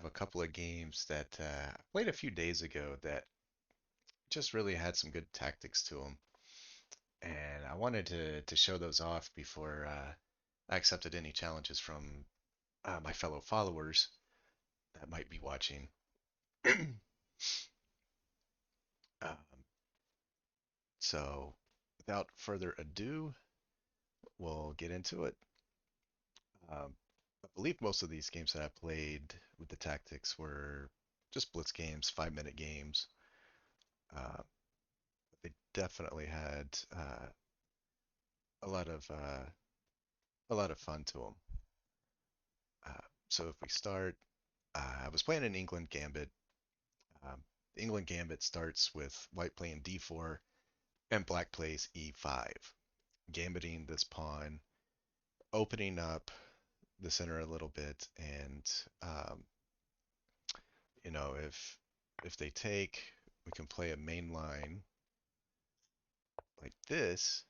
have a couple of games that played a few days ago that just really had some good tactics to them, and I wanted to show those off before I accepted any challenges from my fellow followers that might be watching. um, so, without further ado, we'll get into it. I believe most of these games that I played with the tactics were just blitz games, 5 minute games. Uh, they definitely had a lot of uh, a lot of fun to them. So if we start, I was playing an Englund Gambit. The Englund Gambit starts with white playing d4 and black plays e5, gambiting this pawn, opening up the center a little bit, and um, if they take, we can play a main line like this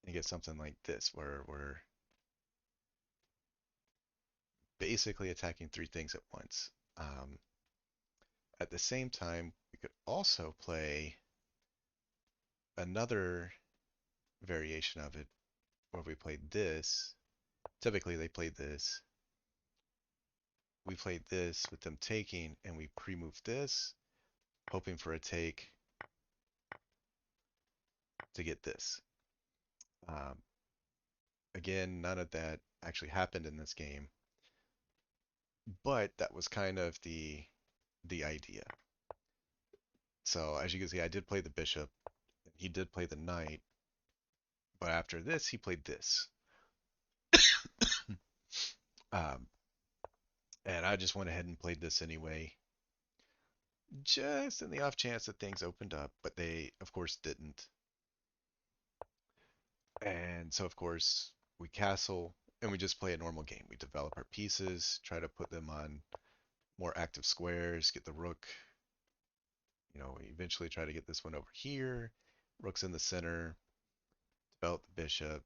and get something like this, where we're basically attacking three things at once. Um, at the same time, we could also play another variation of it where we played this. Typically, they played this. We played this with them taking, and we pre-moved this, hoping for a take to get this. Um, Again, none of that actually happened in this game, but that was kind of the idea. So as you can see, I did play the bishop. He did play the knight, but after this, he played this. Um, and I just went ahead and played this anyway, just in the off chance that things opened up, but they, of course, didn't. And so, of course, we castle and we just play a normal game. We develop our pieces, try to put them on more active squares, get the rook. We eventually try to get this one over here. Rook's in the center, develop the bishop,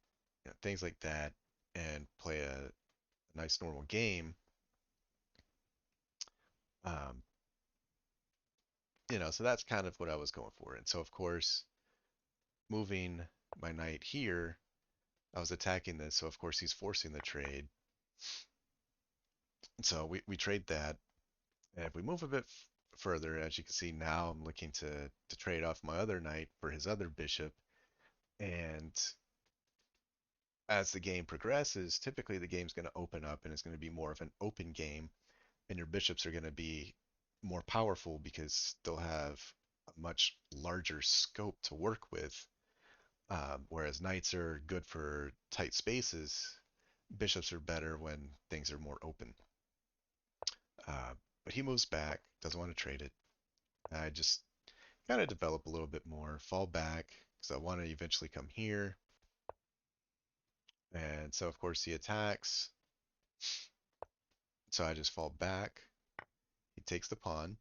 things like that, and play a nice normal game. Um, so that's kind of what I was going for. And so, of course, moving my knight here, I was attacking this. So, of course, he's forcing the trade. So we trade that. And if we move a bit further, as you can see now, I'm looking to trade off my other knight for his other bishop. And as the game progresses, typically the game's going to open up and it's going to be more of an open game, and your bishops are going to be more powerful because they'll have a much larger scope to work with. Whereas knights are good for tight spaces, bishops are better when things are more open. But he moves back, doesn't want to trade it. I just kind of develop a little bit more, fall back, because I want to eventually come here. And so, of course, he attacks. So I just fall back. He takes the pawn.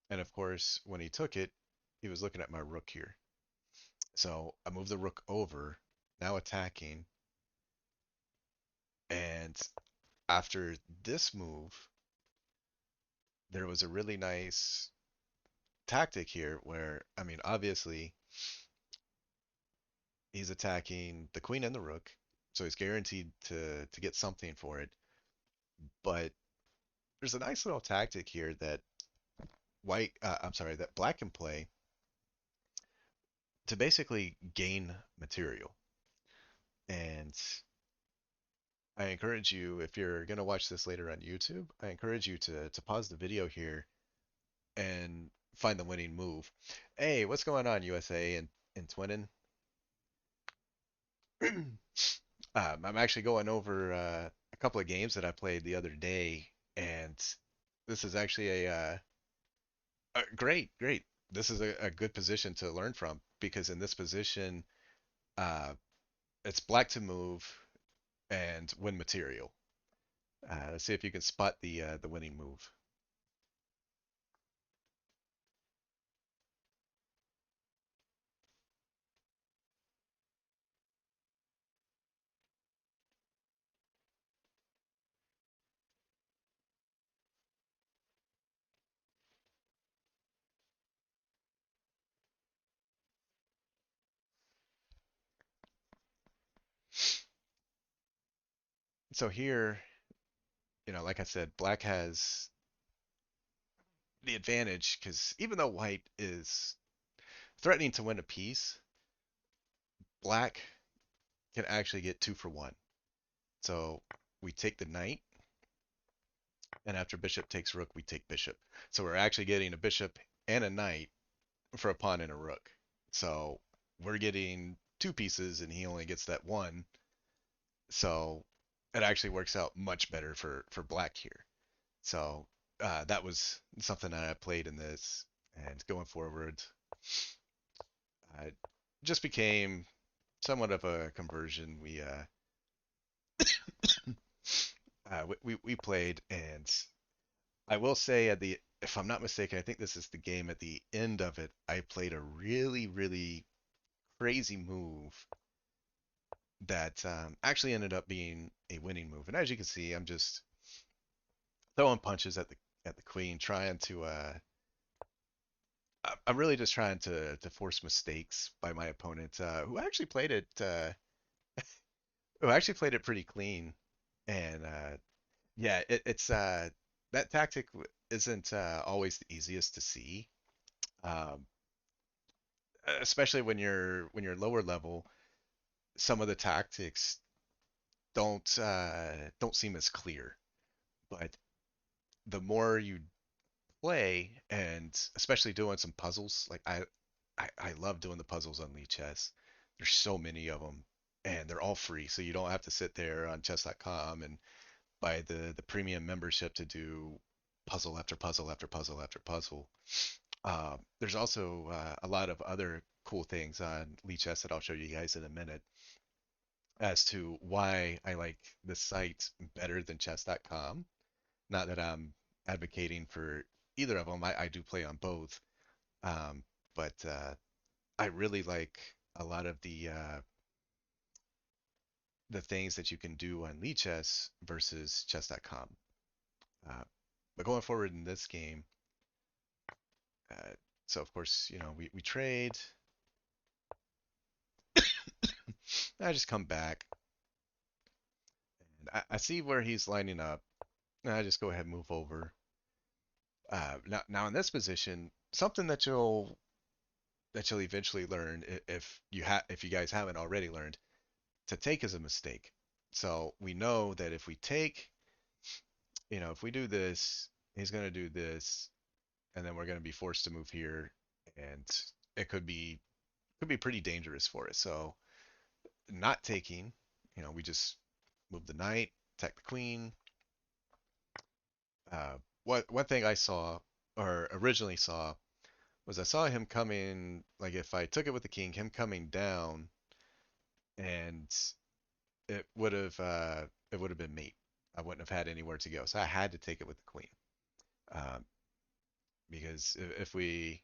And of course, when he took it, he was looking at my rook here. So I move the rook over, now attacking. And after this move, there was a really nice tactic here where, I mean, obviously, he's attacking the queen and the rook. So he's guaranteed to get something for it. But there's a nice little tactic here that I'm sorry, that black can play to basically gain material. And I encourage you, if you're going to watch this later on YouTube, I encourage you to pause the video here and find the winning move. Hey, what's going on, USA and Twinin? I'm actually going over a couple of games that I played the other day, and this is actually great, great. This is a good position to learn from because in this position, uh, it's black to move and win material. Let's see if you can spot the winning move. So here, like I said, black has the advantage because even though white is threatening to win a piece, black can actually get two for one. So we take the knight, and after bishop takes rook, we take bishop. So we're actually getting a bishop and a knight for a pawn and a rook. So we're getting two pieces, and he only gets that one. So it actually works out much better for black here. So that was something that I played in this, and going forward, it just became somewhat of a conversion. We played, and I will say at the if I'm not mistaken, I think this is the game at the end of it. I played a really really crazy move that actually ended up being a winning move. And as you can see, I'm just throwing punches at the queen, trying to I'm really just trying to force mistakes by my opponent, who actually played it pretty clean. And yeah, it's that tactic isn't always the easiest to see, um, especially when you're lower level. Some of the tactics don't seem as clear, but the more you play, and especially doing some puzzles, like I love doing the puzzles on Lee Chess. There's so many of them, and they're all free, so you don't have to sit there on chess.com and buy the premium membership to do puzzle after puzzle after puzzle after puzzle. There's also a lot of other cool things on Lee Chess that I'll show you guys in a minute as to why I like this site better than chess.com. Not that I'm advocating for either of them. I do play on both, um, but I really like a lot of the things that you can do on Lichess versus chess.com. Uh, but going forward in this game, uh, so of course, we trade. I just come back and I see where he's lining up. And I just go ahead and move over. Now in this position, something that you'll eventually learn, if you guys haven't already learned, to take is a mistake. So we know that if we take, if we do this, he's going to do this, and then we're going to be forced to move here, and it could be pretty dangerous for us. So not taking, we just move the knight, attack the queen. What one thing I saw or originally saw was I saw him coming, like if I took it with the king, him coming down, and it would have been mate. I wouldn't have had anywhere to go, so I had to take it with the queen. Um, because if we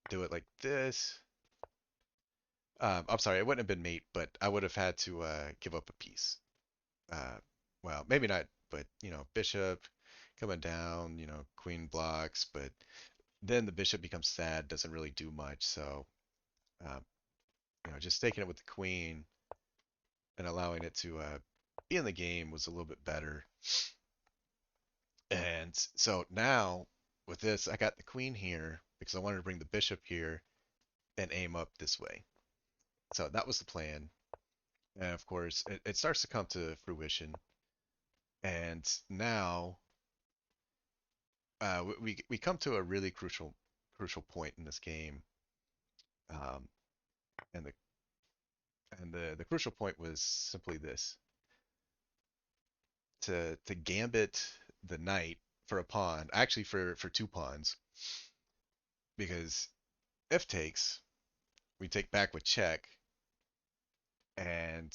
do it like this, I'm sorry, it wouldn't have been mate, but I would have had to give up a piece. Uh, well, maybe not, but bishop coming down, queen blocks, but then the bishop becomes sad, doesn't really do much. So, um, just taking it with the queen and allowing it to be in the game was a little bit better. And so now with this, I got the queen here because I wanted to bring the bishop here and aim up this way. So that was the plan. And of course, it starts to come to fruition. And now we come to a really crucial point in this game. Um, and the crucial point was simply this: to gambit the knight for a pawn, actually for two pawns, because if takes, we take back with check, and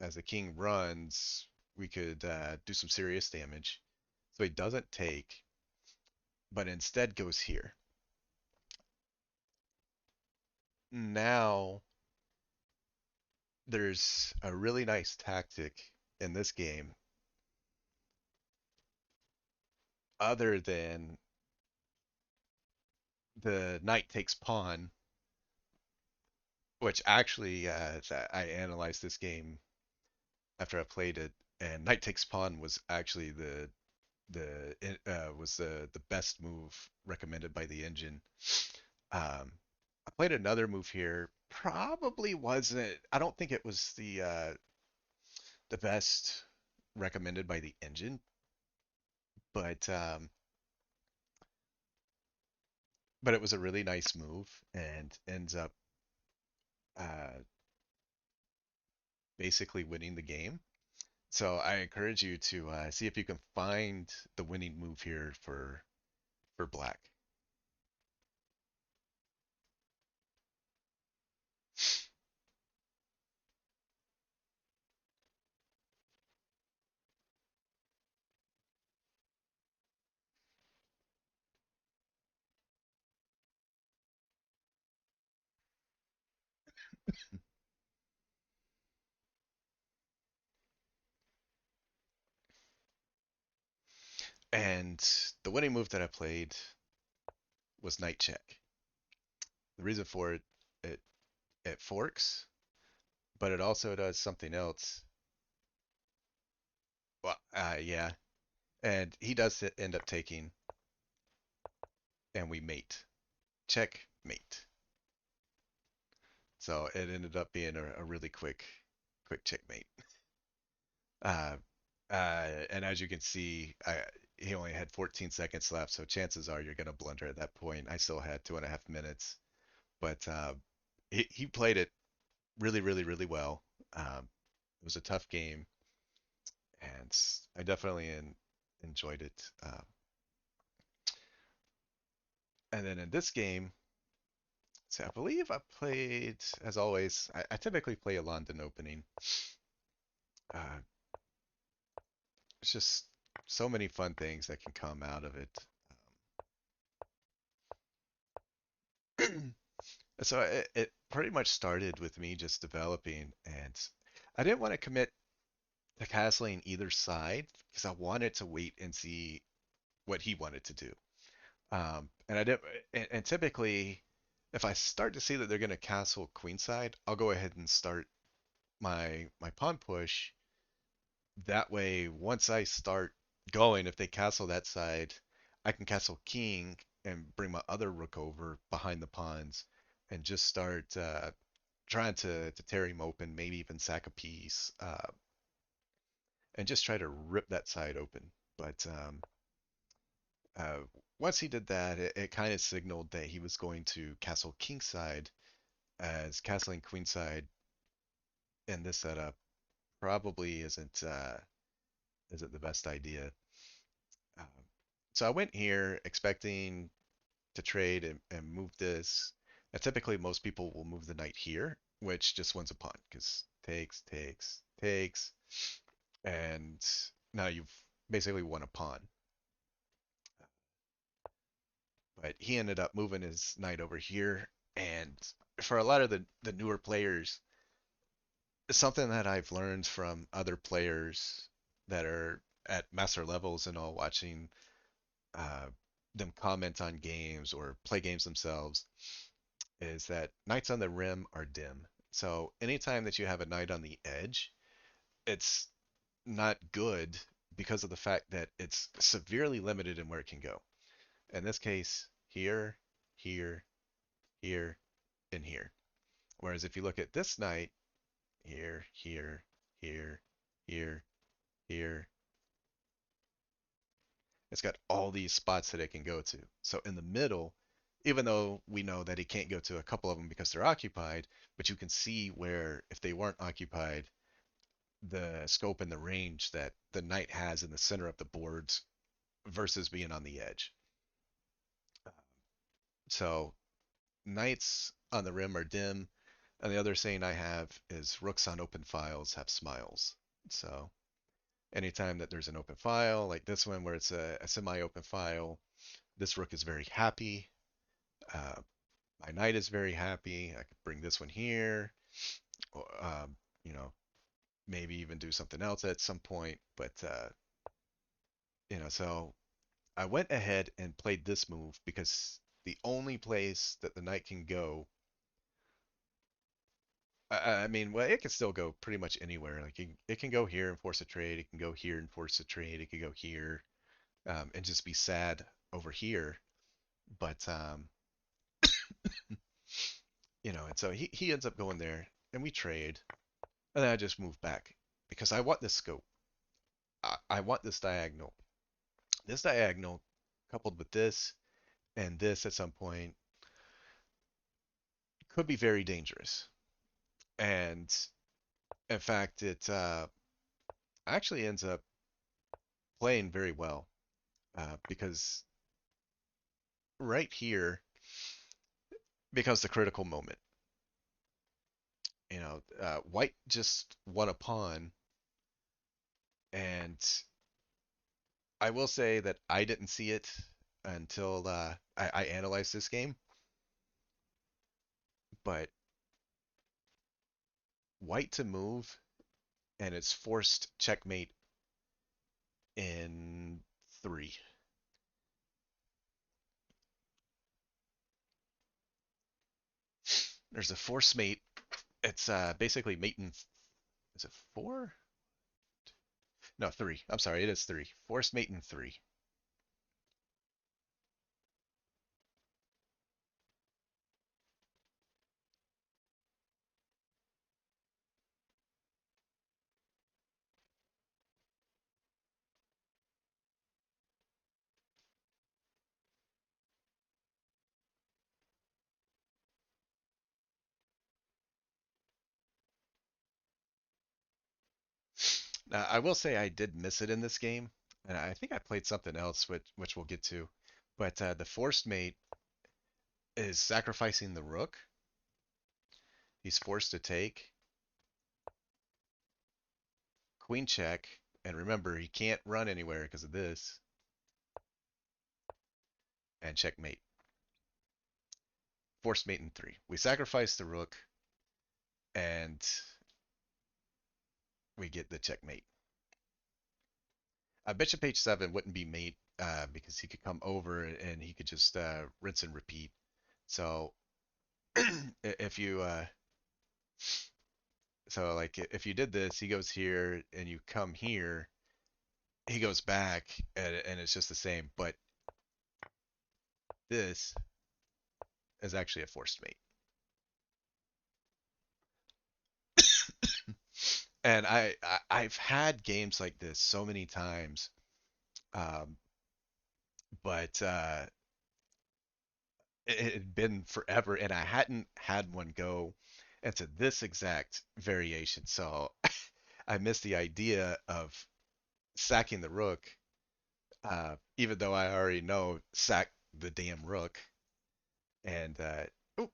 as the king runs, we could do some serious damage. So he doesn't take, but instead goes here. Now, there's a really nice tactic in this game other than the knight takes pawn, which actually, I analyzed this game after I played it. and knight takes pawn was actually the best move recommended by the engine. I played another move here. Probably wasn't. I don't think it was the best recommended by the engine, but but it was a really nice move and ends up uh, basically winning the game. So I encourage you to see if you can find the winning move here for black. And the winning move that I played was knight check. The reason for it, it it forks, but it also does something else. Well, yeah, and he does end up taking, and we mate. Check mate. So it ended up being a really quick checkmate. Uh, and as you can see, he only had 14 seconds left, so chances are you're going to blunder at that point. I still had 2.5 minutes, but he played it really, really, really well. It was a tough game, and I definitely enjoyed it. And then in this game, so I believe I played, as always, I typically play a London opening. Uh, it's just so many fun things that can come out of it. So it pretty much started with me just developing, and I didn't want to commit to castling either side because I wanted to wait and see what he wanted to do. And I didn't, and typically, if I start to see that they're going to castle queenside, I'll go ahead and start my pawn push. That way, once I start going, if they castle that side, I can castle king and bring my other rook over behind the pawns and just start trying to tear him open, maybe even sack a piece, and just try to rip that side open. But uh, once he did that, it kind of signaled that he was going to castle kingside, as castling queenside in this setup probably isn't the best idea. Um, so I went here expecting to trade and move this. Now, typically, most people will move the knight here, which just wins a pawn because takes, and now you've basically won a pawn. But he ended up moving his knight over here, and for a lot of the newer players, something that I've learned from other players that are at master levels and all, watching uh, them comment on games or play games themselves, is that knights on the rim are dim. So anytime that you have a knight on the edge, it's not good because of the fact that it's severely limited in where it can go. In this case, here, here, here, and here. Whereas if you look at this knight, here, here, here, here, here, it's got all these spots that it can go to. So in the middle, even though we know that it can't go to a couple of them because they're occupied, but you can see where if they weren't occupied, the scope and the range that the knight has in the center of the boards versus being on the edge. So knights on the rim are dim, and the other saying I have is rooks on open files have smiles. So anytime that there's an open file, like this one where it's a semi-open file, this rook is very happy. Uh, my knight is very happy. I could bring this one here, or, you know, maybe even do something else at some point. But so I went ahead and played this move because the only place that the knight can go I mean, well, it can still go pretty much anywhere. Like it can go here and force a trade. It can go here and force a trade. It could go here and just be sad over here. But and so he ends up going there, and we trade, and then I just move back because I want this scope. I want this diagonal. This diagonal coupled with this and this at some point could be very dangerous. And in fact, it actually ends up playing very well because right here becomes the critical moment. White just won a pawn, and I will say that I didn't see it until I analyzed this game. But white to move, and it's forced checkmate in three. There's a forced mate. It's basically mate in. Is it four? No, three. I'm sorry, it is three. Forced mate in three. Now, I will say I did miss it in this game, and I think I played something else, which we'll get to. But the forced mate is sacrificing the rook. He's forced to take queen check, and remember he can't run anywhere because of this, and checkmate. Forced mate in three. We sacrifice the rook, and we get the checkmate. Bishop h7 wouldn't be mate because he could come over and he could just rinse and repeat. So if you like if you did this, he goes here and you come here, he goes back and it's just the same. But this is actually a forced mate. And I've had games like this so many times, um, but it had been forever, and I hadn't had one go into this exact variation. So I missed the idea of sacking the rook, even though I already know sack the damn rook, and oop,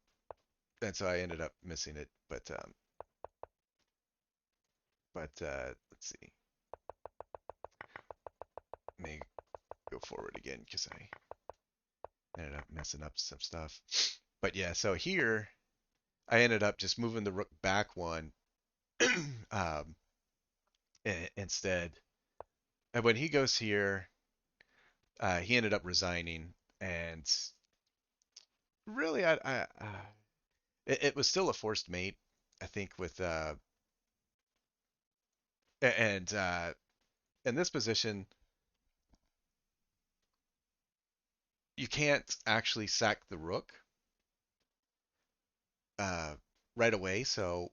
and so I ended up missing it. But let's see. Let me go forward again because I ended up messing up some stuff. But yeah, so here I ended up just moving the rook back one um, instead. And when he goes here, he ended up resigning, and really, it was still a forced mate, I think, with and in this position, you can't actually sack the rook uh, right away. So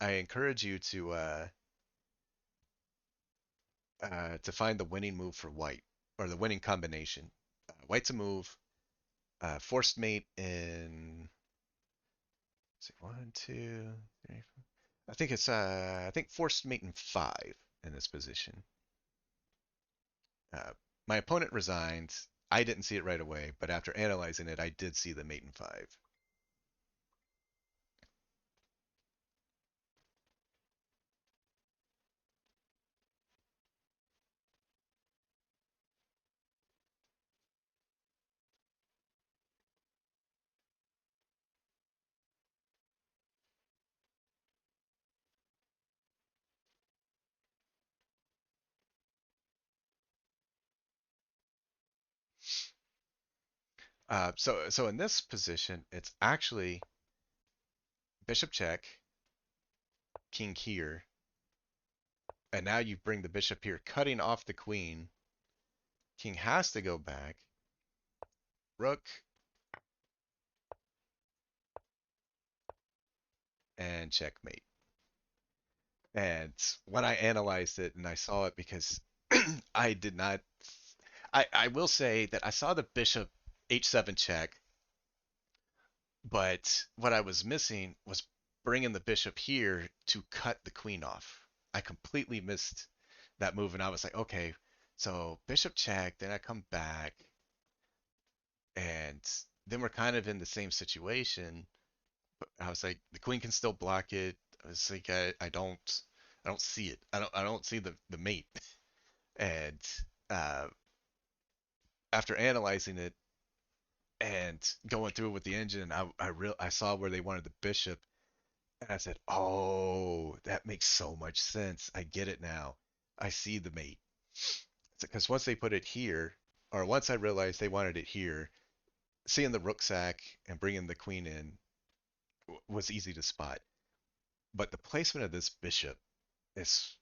I encourage you to find the winning move for white or the winning combination. White's a move, forced mate in. Let's see, one, two, three, four. I think forced mate in five in this position. Uh, my opponent resigned. I didn't see it right away, but after analyzing it, I did see the mate in five. So in this position, it's actually bishop check, king here, and now you bring the bishop here, cutting off the queen. King has to go back. Rook and checkmate. And when I analyzed it and I saw it, because I did not, I will say that I saw the bishop h7 check, but what I was missing was bringing the bishop here to cut the queen off. I completely missed that move, and I was like, okay, so bishop check, then I come back, and then we're kind of in the same situation. But I was like, the queen can still block it. I was like, I don't see it. I don't see the mate. And uh, after analyzing it and going through it with the engine, I saw where they wanted the bishop, and I said, oh, that makes so much sense. I get it now. I see the mate. Because once they put it here, or once I realized they wanted it here, seeing the rook sack and bringing the queen in was easy to spot. But the placement of this bishop is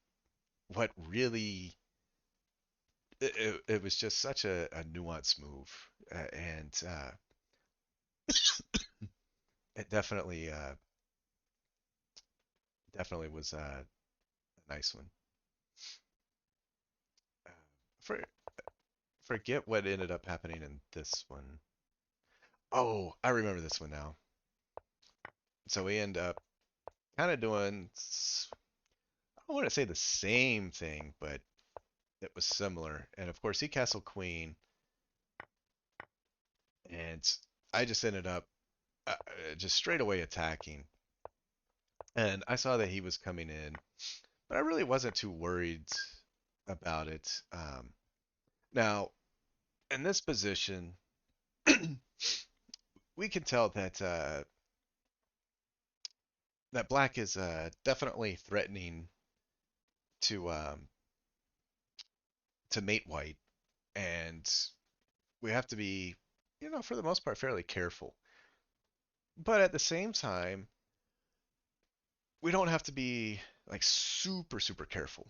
what really, it was just such a nuanced move, and it definitely was a nice one. Uh, for Forget what ended up happening in this one. Oh, I remember this one now. So we end up kind of doing, I don't want to say the same thing, but it was similar. And of course, he castled queen, and I just ended up just straight away attacking. And I saw that he was coming in, but I really wasn't too worried about it. Now, in this position, we can tell that black is definitely threatening to um, to mate white, and we have to be, for the most part, fairly careful. But at the same time, we don't have to be like super super careful.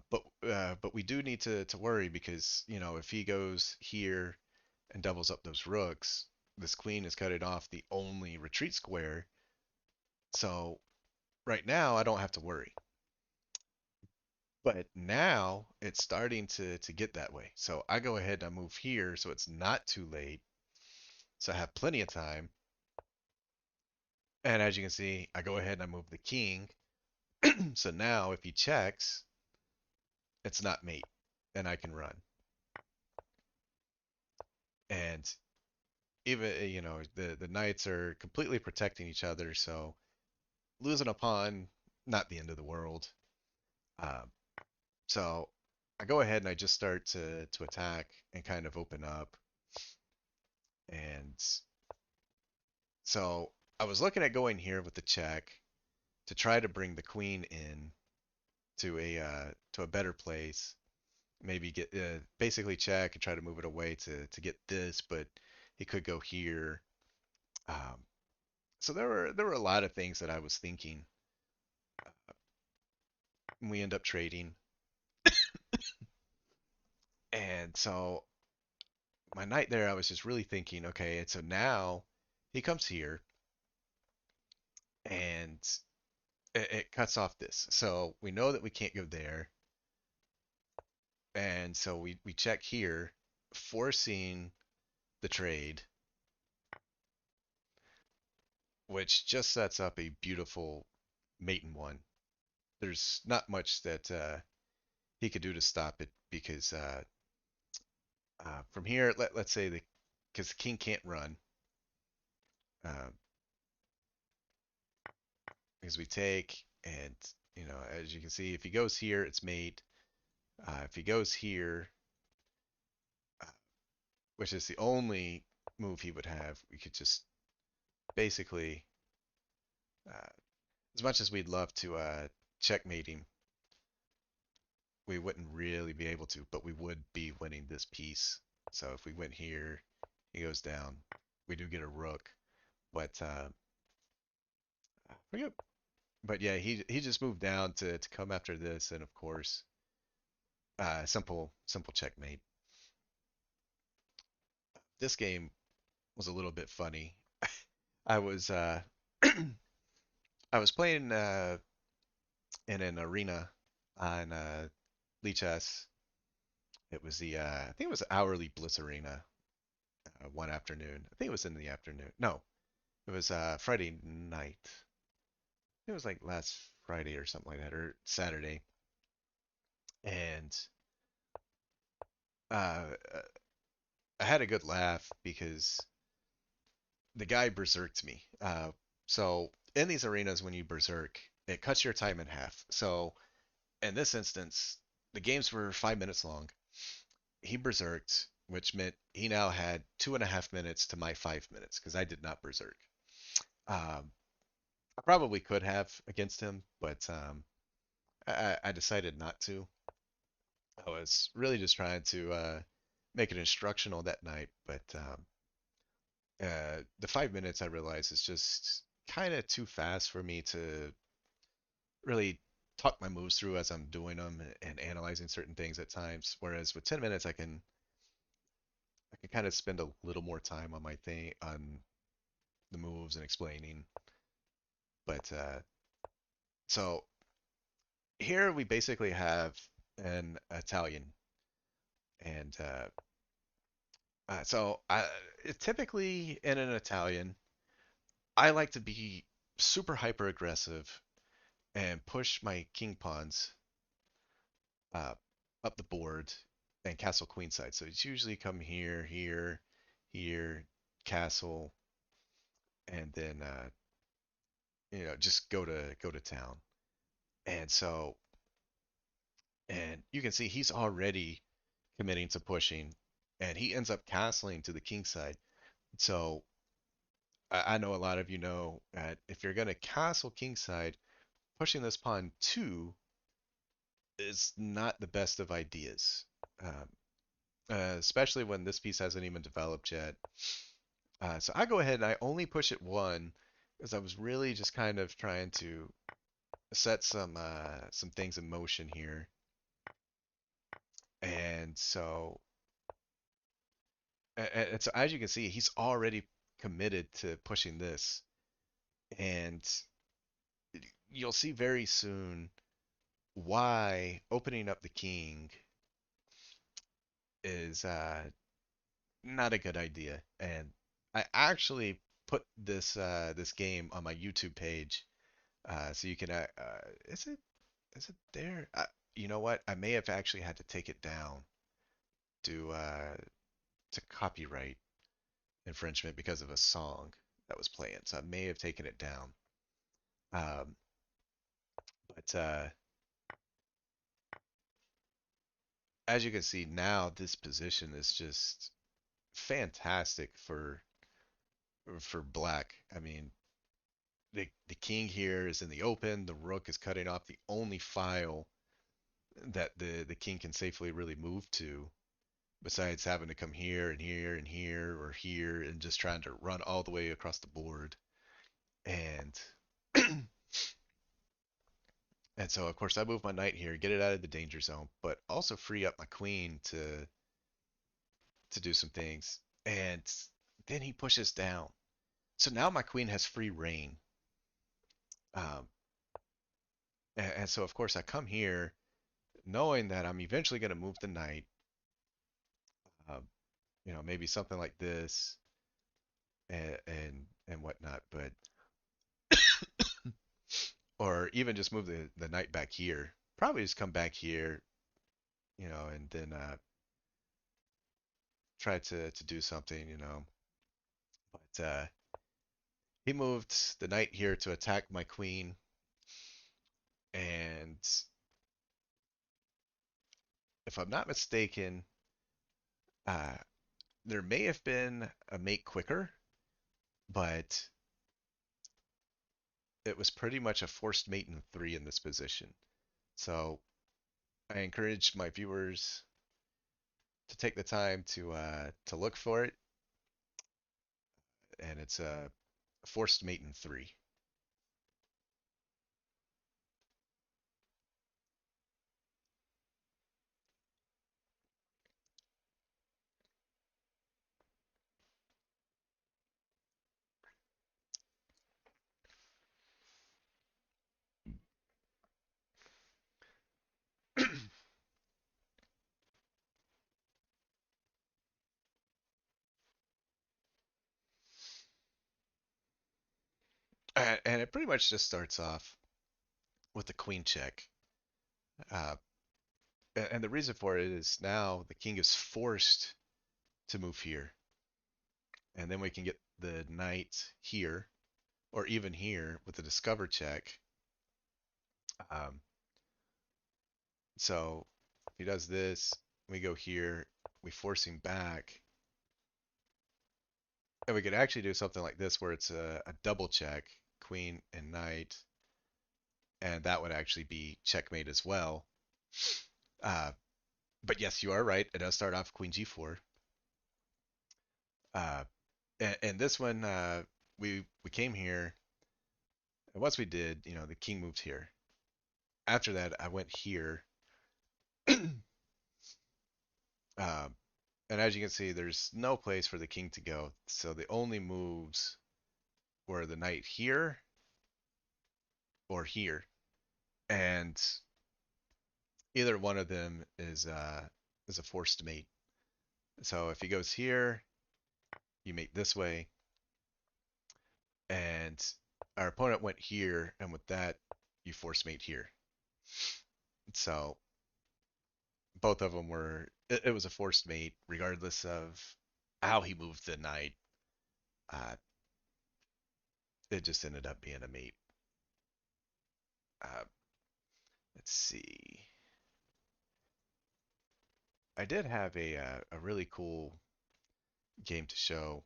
But we do need to worry, because if he goes here and doubles up those rooks, this queen is cutting off the only retreat square. So right now I don't have to worry. But now it's starting to get that way. So I go ahead and I move here so it's not too late. So I have plenty of time. And as you can see, I go ahead and I move the king. So now if he checks, it's not mate, and I can run. And even the knights are completely protecting each other, so losing a pawn, not the end of the world. Um, so I go ahead and I just start to attack and kind of open up. And so I was looking at going here with the check to try to bring the queen in to a better place. Maybe get basically check and try to move it away to get this, but he could go here. Um, so there were a lot of things that I was thinking. And we end up trading, and so my night there, I was just really thinking, okay, and so now he comes here and it cuts off this. So we know that we can't go there. And so we check here, forcing the trade, which just sets up a beautiful mate in one. There's not much that he could do to stop it, because from here, let's say because the king can't run, uh, because we take, and as you can see, if he goes here, it's mate. If he goes here, uh, which is the only move he would have, we could just basically, uh, as much as we'd love to checkmate him, we wouldn't really be able to, but we would be winning this piece. So if we went here, he goes down. We do get a rook, but forget. but yeah, he just moved down to come after this, and of course, simple checkmate. This game was a little bit funny. I was I was playing in an arena on Lichess. It was the I think it was hourly Blitz Arena one afternoon. I think it was in the afternoon. No, it was Friday night. It was like last Friday or something like that, or Saturday. And uh, I had a good laugh because the guy berserked me. So in these arenas, when you berserk, it cuts your time in half. So in this instance, the games were 5 minutes long. He berserked, which meant he now had 2.5 minutes to my 5 minutes because I did not berserk. Um, I probably could have against him, but I decided not to. I was really just trying to make it instructional that night, but the 5 minutes I realized is just kind of too fast for me to really talk my moves through as I'm doing them and analyzing certain things at times. Whereas with 10 minutes, I can kind of spend a little more time on my thing on the moves and explaining. But so here we basically have an Italian, and typically in an Italian, I like to be super hyper aggressive and push my king pawns uh, up the board and castle queenside. So it's usually come here, here, here, castle, and then just go to town. And so and you can see he's already committing to pushing, and he ends up castling to the king side. So I know a lot of you know that if you're going to castle king side, pushing this pawn two is not the best of ideas. Um, Especially when this piece hasn't even developed yet. So I go ahead and I only push it one because I was really just kind of trying to set some things in motion here. And so as you can see, he's already committed to pushing this, and you'll see very soon why opening up the king is not a good idea. And I actually put this game on my YouTube page, so you can. Is it there? You know what? I may have actually had to take it down to copyright infringement because of a song that was playing. So I may have taken it down. Um, but as you can see now, this position is just fantastic for black. I mean, the king here is in the open. The rook is cutting off the only file that the king can safely really move to, besides having to come here and here and here or here and just trying to run all the way across the board. And and so of course I move my knight here, get it out of the danger zone, but also free up my queen to do some things. And then he pushes down. So now my queen has free reign. Um, and so of course I come here knowing that I'm eventually going to move the knight. Um, maybe something like this and whatnot, but or even just move the knight back here. Probably just come back here, and then try to do something, But he moved the knight here to attack my queen, and if I'm not mistaken, uh, there may have been a mate quicker, but it was pretty much a forced mate in three in this position. So I encourage my viewers to take the time to look for it, and it's a forced mate in three. And it pretty much just starts off with the queen check. Uh, and the reason for it is now the king is forced to move here, and then we can get the knight here, or even here with the discover check. Um, so if he does this, we go here, we force him back, and we could actually do something like this where it's a double check, queen and knight, and that would actually be checkmate as well. Uh, but yes, you are right. It does start off queen g4. Uh, and this one, we came here, and once we did, the king moved here. After that, I went here, um, and as you can see, there's no place for the king to go. So the only moves were the knight here or here, and either one of them is a forced mate. So if he goes here, you mate this way, and our opponent went here, and with that, you force mate here. So both of them were. It was a forced mate, regardless of how he moved the knight. Uh, it just ended up being a mate. Uh, let's see. I did have a really cool game to show.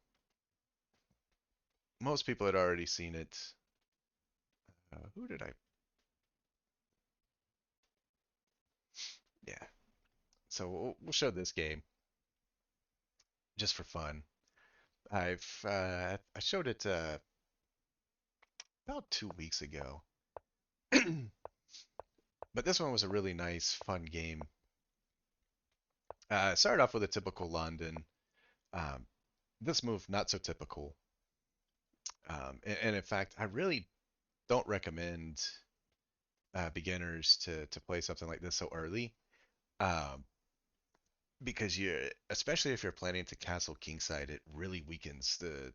Most people had already seen it. Who did I? Yeah. So we'll show this game just for fun. I showed it about 2 weeks ago, but this one was a really nice, fun game. It started off with a typical London. Um, this move not so typical. And in fact, I really don't recommend beginners to play something like this so early. Um, because especially if you're planning to castle kingside, it really weakens the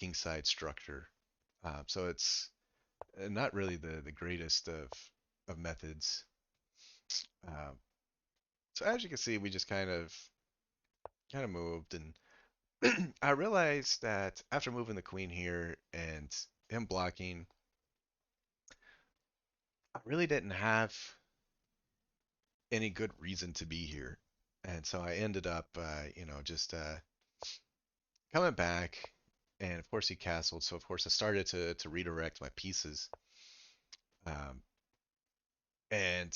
kingside structure. So it's not really the greatest of methods. Um, so as you can see, we just kind of moved, and I realized that after moving the queen here and him blocking, I really didn't have any good reason to be here. And so I ended up, just coming back. And of course, he castled. So, of course, I started to redirect my pieces. Um, and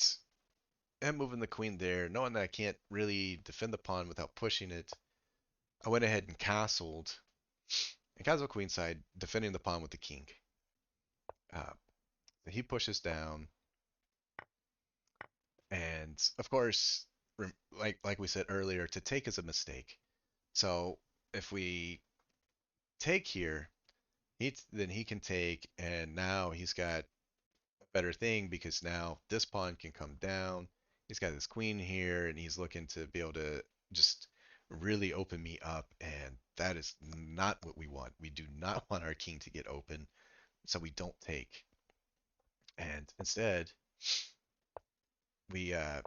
moving the queen there, knowing that I can't really defend the pawn without pushing it, I went ahead and castled. And castle queenside, defending the pawn with the king. Uh, he pushes down. And of course, like we said earlier, to take is a mistake. So if we take here, then he can take, and now he's got a better thing because now this pawn can come down. He's got his queen here, and he's looking to be able to just really open me up, and that is not what we want. We do not want our king to get open, so we don't take. And instead, we uh,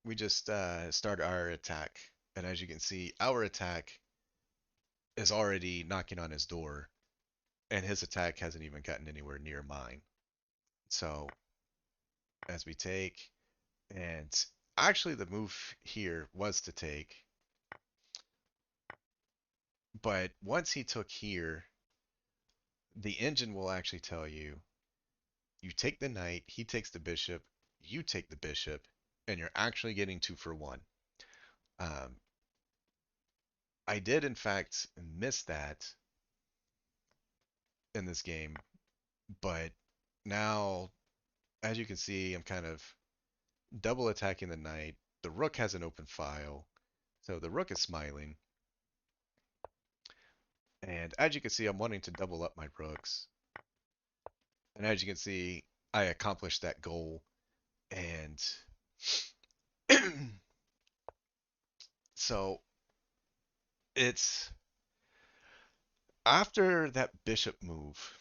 we just start our attack. And as you can see, our attack is already knocking on his door, and his attack hasn't even gotten anywhere near mine. So as we take, and actually the move here was to take, but once he took here, the engine will actually tell you, you take the knight, he takes the bishop, you take the bishop, and you're actually getting 2 for 1. Um, I did in fact miss that in this game, but now, as you can see, I'm kind of double attacking the knight. The rook has an open file, so the rook is smiling. And as you can see, I'm wanting to double up my rooks. And as you can see, I accomplished that goal. And so it's After that bishop move,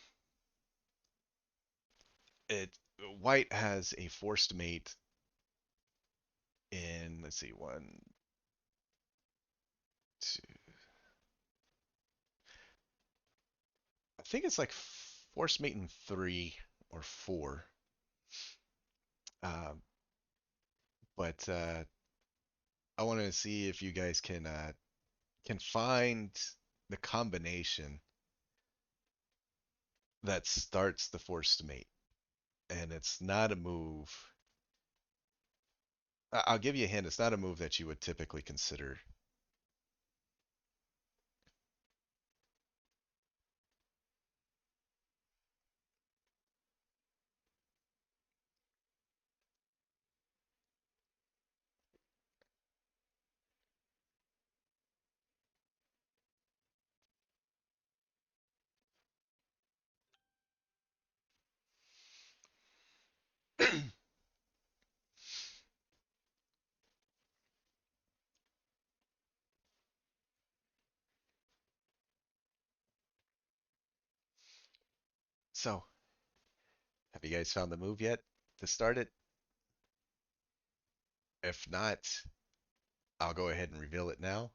it white has a forced mate in, let's see, one, two, I think it's like forced mate in three or four. Um, but I want to see if you guys can find the combination that starts the forced mate, and it's not a move. I'll give you a hint. It's not a move that you would typically consider. So, have you guys found the move yet to start it? If not, I'll go ahead and reveal it now.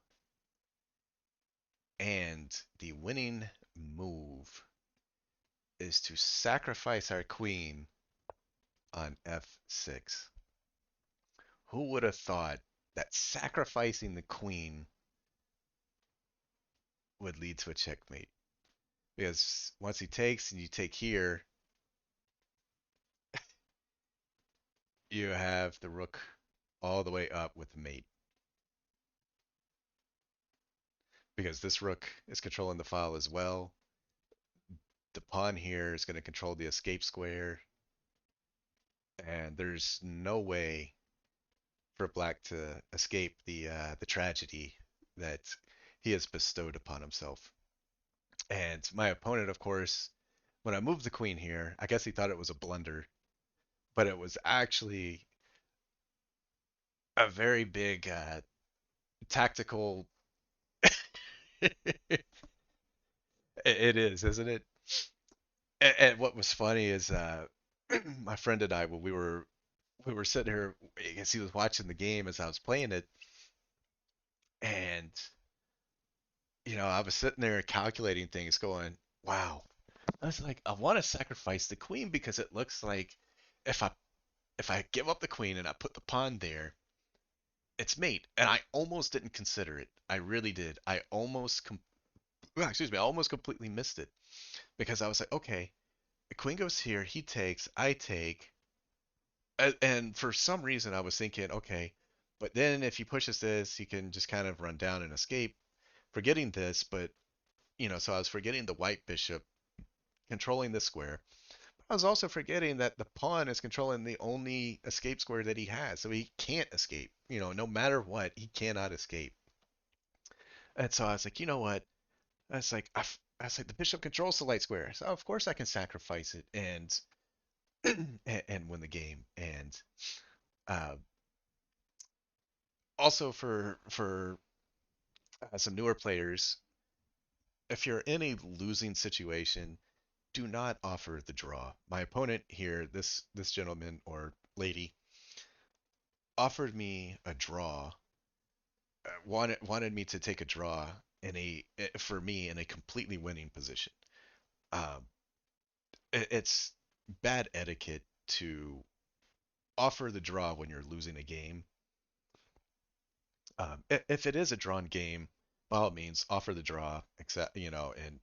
And the winning move is to sacrifice our queen on f6. Who would have thought that sacrificing the queen would lead to a checkmate? Because once he takes and you take here, you have the rook all the way up with the mate. Because this rook is controlling the file as well. The pawn here is going to control the escape square. And there's no way for black to escape the tragedy that he has bestowed upon himself. And my opponent, of course, when I moved the queen here, I guess he thought it was a blunder, but it was actually a very big tactical. It is, isn't it? And what was funny is my friend and I, when we were sitting here, I guess he was watching the game as I was playing it, and I was sitting there calculating things, going, "Wow." I was like, I want to sacrifice the queen because it looks like if I give up the queen and I put the pawn there, it's mate. And I almost didn't consider it. I really did. Excuse me, I almost completely missed it because I was like, okay, the queen goes here, he takes, I take, and for some reason I was thinking, okay, but then if he pushes this, he can just kind of run down and escape, forgetting this. But so I was forgetting the white bishop controlling this square. I was also forgetting that the pawn is controlling the only escape square that he has, so he can't escape. No matter what, he cannot escape. And so I was like, you know what? I was like, the bishop controls the light square, so of course I can sacrifice it and win the game. And uh, also for some newer players, if you're in a losing situation, do not offer the draw. My opponent here, this gentleman or lady, offered me a draw, wanted me to take a draw for me in a completely winning position. Um, it's bad etiquette to offer the draw when you're losing a game. If it is a drawn game, by all means, offer the draw, accept, and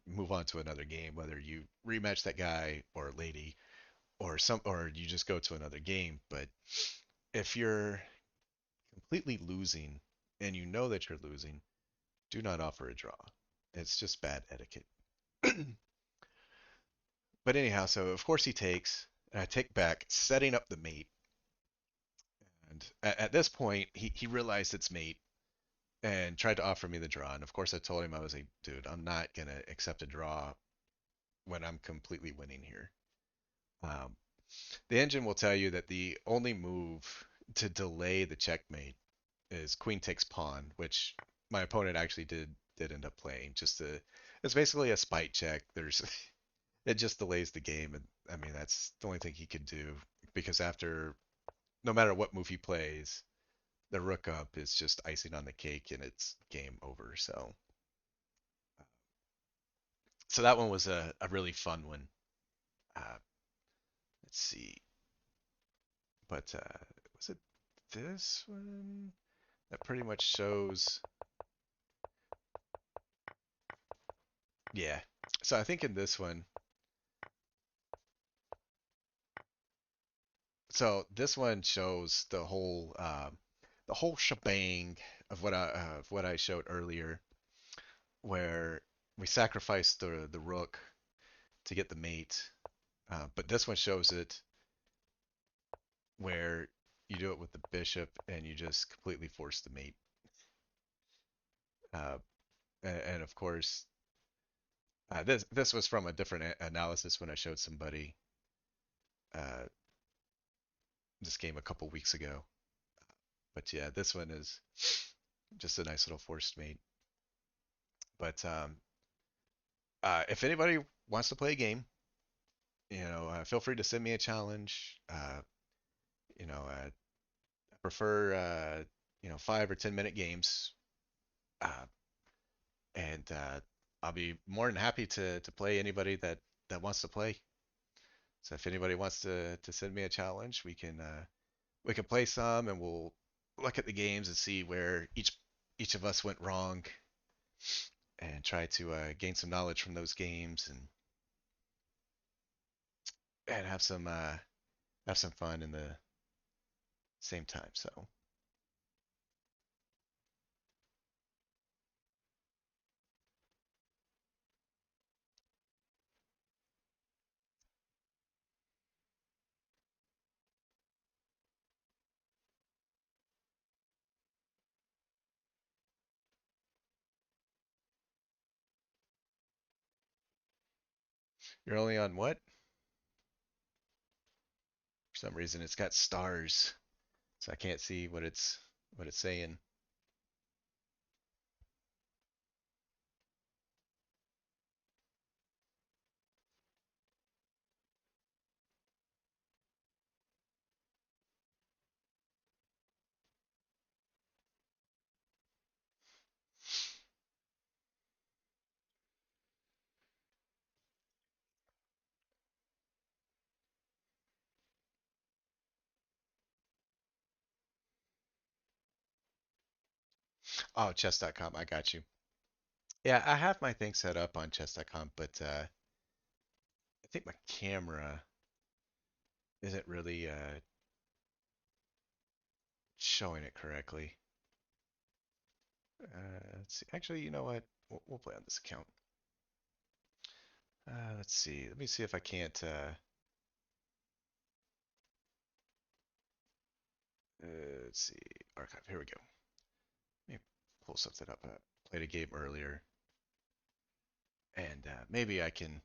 move on to another game, whether you rematch that guy or lady or you just go to another game. But if you're completely losing and you know that you're losing, do not offer a draw. It's just bad etiquette. But anyhow, so of course he takes, and I take back, setting up the mate. And at this point, he realized it's mate and tried to offer me the draw. And of course, I told him, I was like, dude, I'm not going to accept a draw when I'm completely winning here. Um, the engine will tell you that the only move to delay the checkmate is queen takes pawn, which my opponent actually did end up playing. It's basically a spite check. There's it just delays the game, and I mean that's the only thing he could do because after no matter what move he plays, the rook up is just icing on the cake and it's game over. So that one was a really fun one. Uh, let's see, but was it this one that pretty much shows? Yeah. So I think in this one, so this one shows the whole shebang of what I showed earlier, where we sacrifice the rook to get the mate. But this one shows it where you do it with the bishop and you just completely force the mate. Uh, and of course, this was from a different analysis when I showed somebody uh, this game a couple weeks ago. But yeah, this one is just a nice little forced mate. But if anybody wants to play a game, feel free to send me a challenge. I prefer 5 or 10 minute games, uh, and I'll be more than happy to play anybody that wants to play. So if anybody wants to send me a challenge, we can play some, and we'll look at the games and see where each of us went wrong, and try to gain some knowledge from those games and have some fun in the same time. So you're only on what? For some reason, it's got stars, so I can't see what it's saying. Oh, chess.com. I got you. Yeah, I have my thing set up on chess.com, but I think my camera isn't really showing it correctly. Let's see. Actually, you know what? We'll play on this account. Let's see. Let me see if I can't. Let's see. Archive. Here we go. Let me pull something up. Played a game earlier, and maybe I can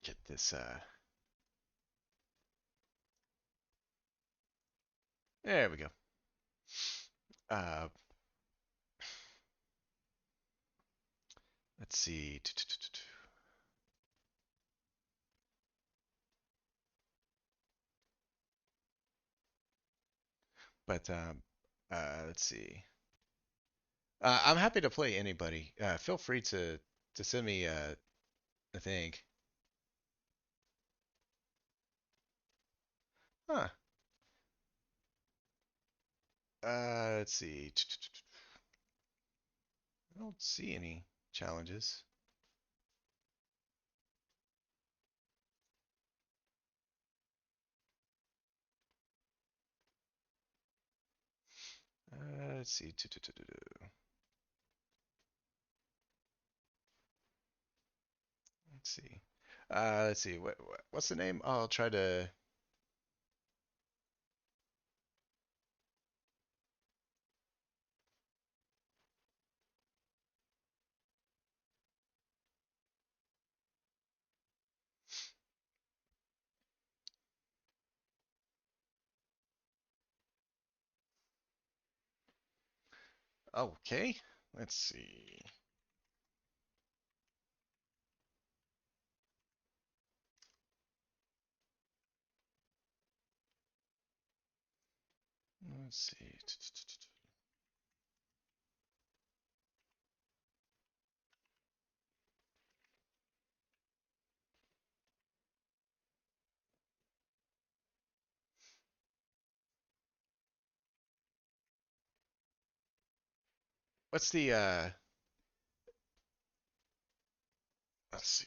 get this. There we go. Uh, let's see. But let's see. I'm happy to play anybody. Feel free to send me a thing. Huh. Let's see. I don't see any challenges. Let's see. Let's see. Let's see. What's the name? I'll try to. Okay, let's see. Let's see. What's the let's see.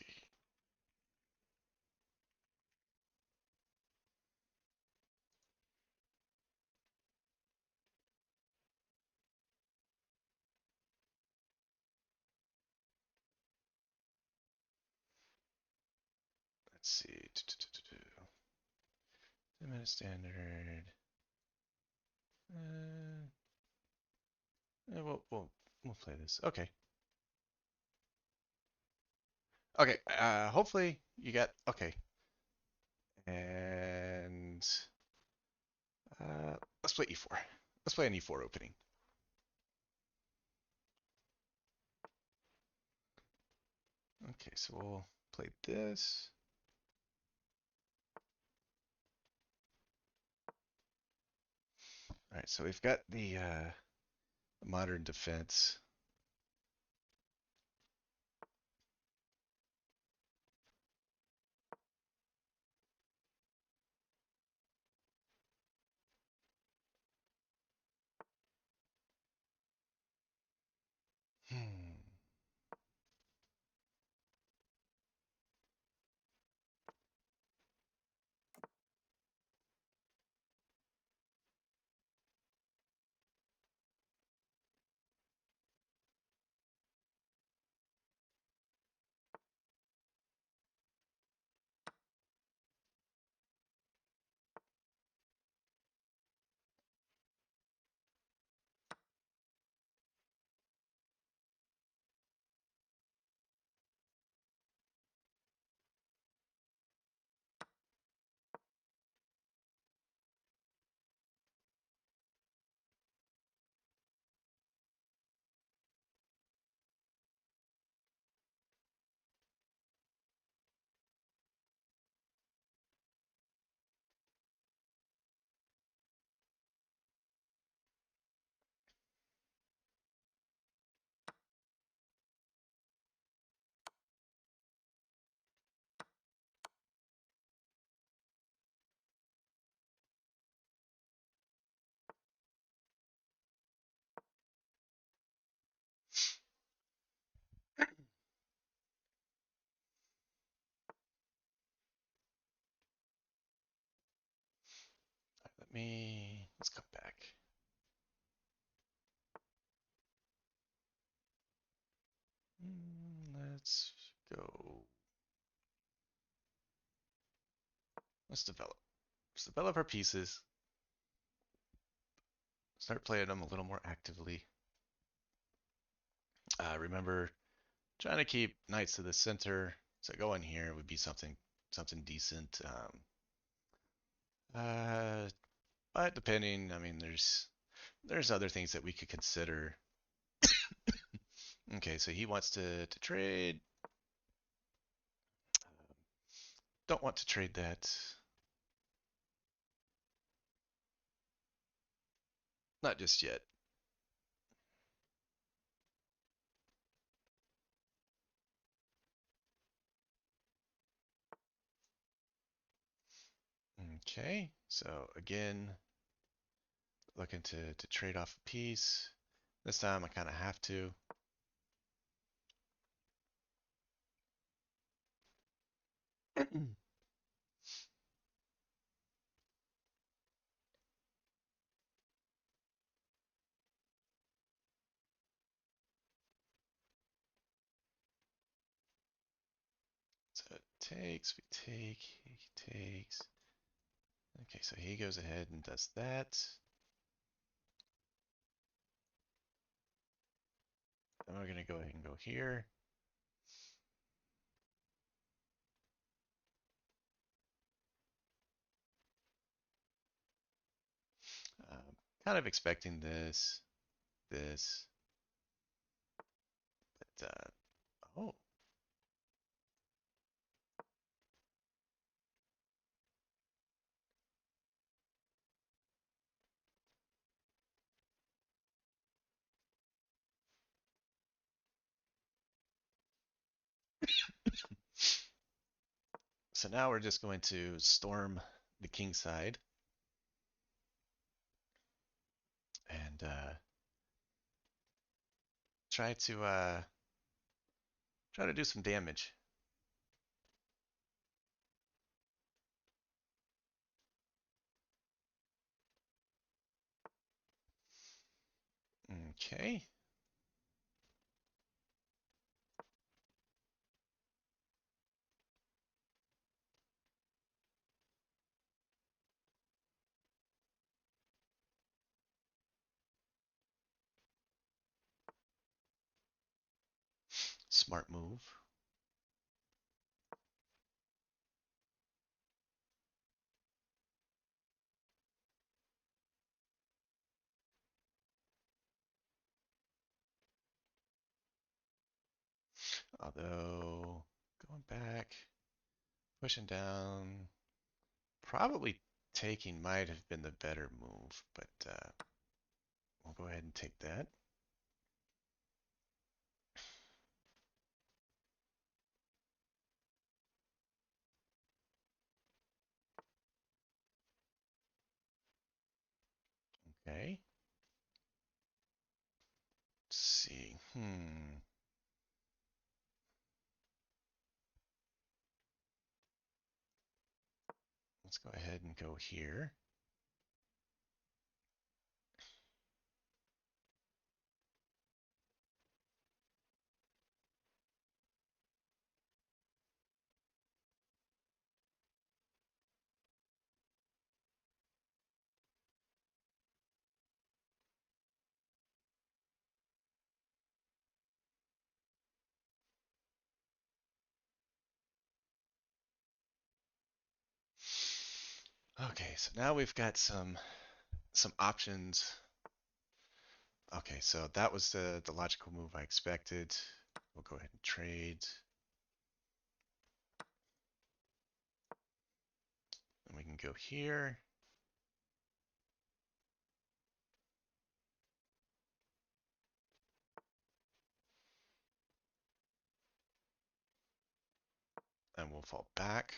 Let's see. 10-minute standard. Uh, we'll play this. Okay. Okay. Hopefully you got okay. And let's play e4. Let's play an e4 opening. Okay, so we'll play this. All right, so we've got the modern defense. Hmm. Let's come back. Let's go. Let's develop. Let's develop our pieces. Start playing them a little more actively. Remember, trying to keep knights to the center. So going here would be something decent. Uh, but depending, I mean, there's other things that we could consider. Okay, so he wants to trade. Don't want to trade that. Not just yet. Okay, so again, looking to trade off a piece. This time I kind of have to. So it takes, we take, he takes. Okay, so he goes ahead and does that. Then we're gonna go ahead and go here. Um, Kind of expecting this. oh, so now we're just going to storm the king side and try to do some damage. Okay. Smart move. Although going back, pushing down, probably taking might have been the better move, but we'll go ahead and take that. Okay. Let's see. Let's go ahead and go here. Okay, so now we've got some options. Okay, so that was the logical move I expected. We'll go ahead and trade. And we can go here. And we'll fall back.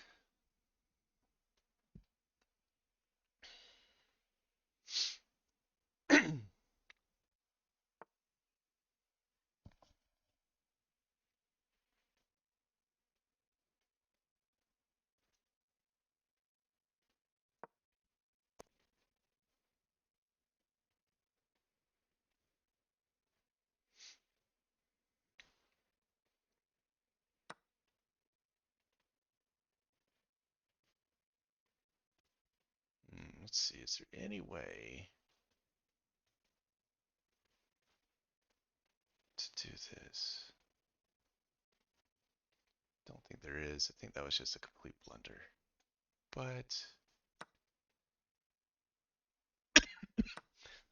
Let's see, is there any way to do this? Don't think there is. I think that was just a complete blunder. But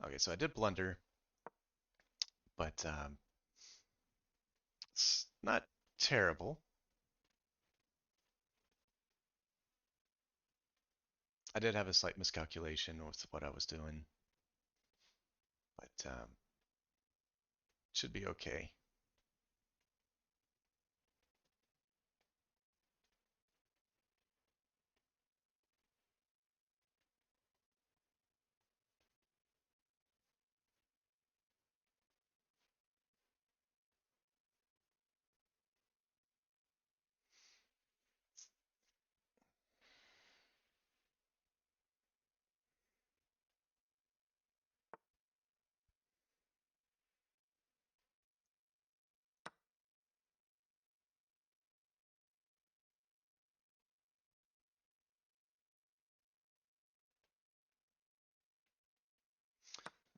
okay, so I did blunder, but it's not terrible. I did have a slight miscalculation with what I was doing, but should be okay.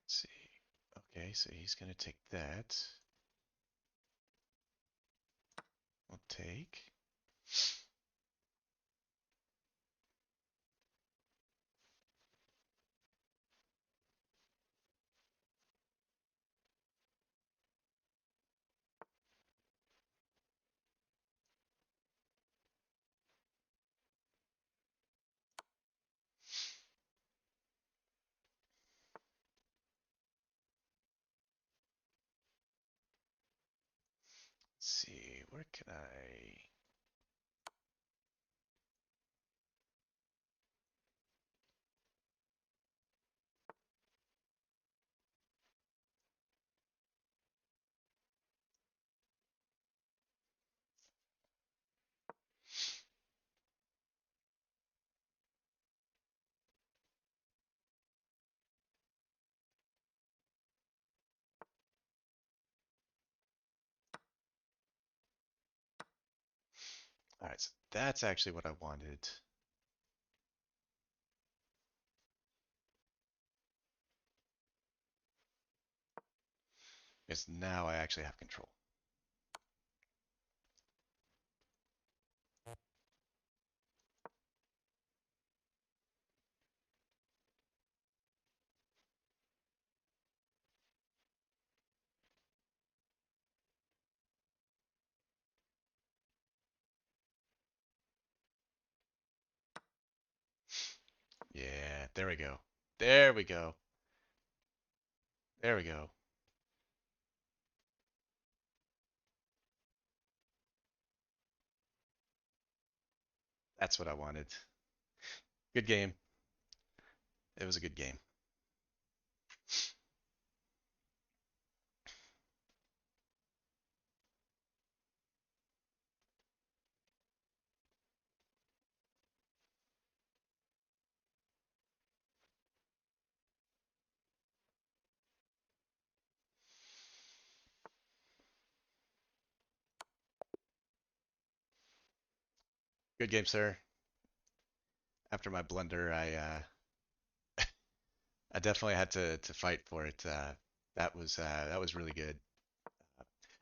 Let's see. Okay, so he's going to take that. We'll take. see, where can I? All right, so that's actually what I wanted. Is now I actually have control. Yeah, there we go. There we go. There we go. That's what I wanted. Good game. It was a good game. Good game, sir. After my blunder, I definitely had to fight for it. That was really good.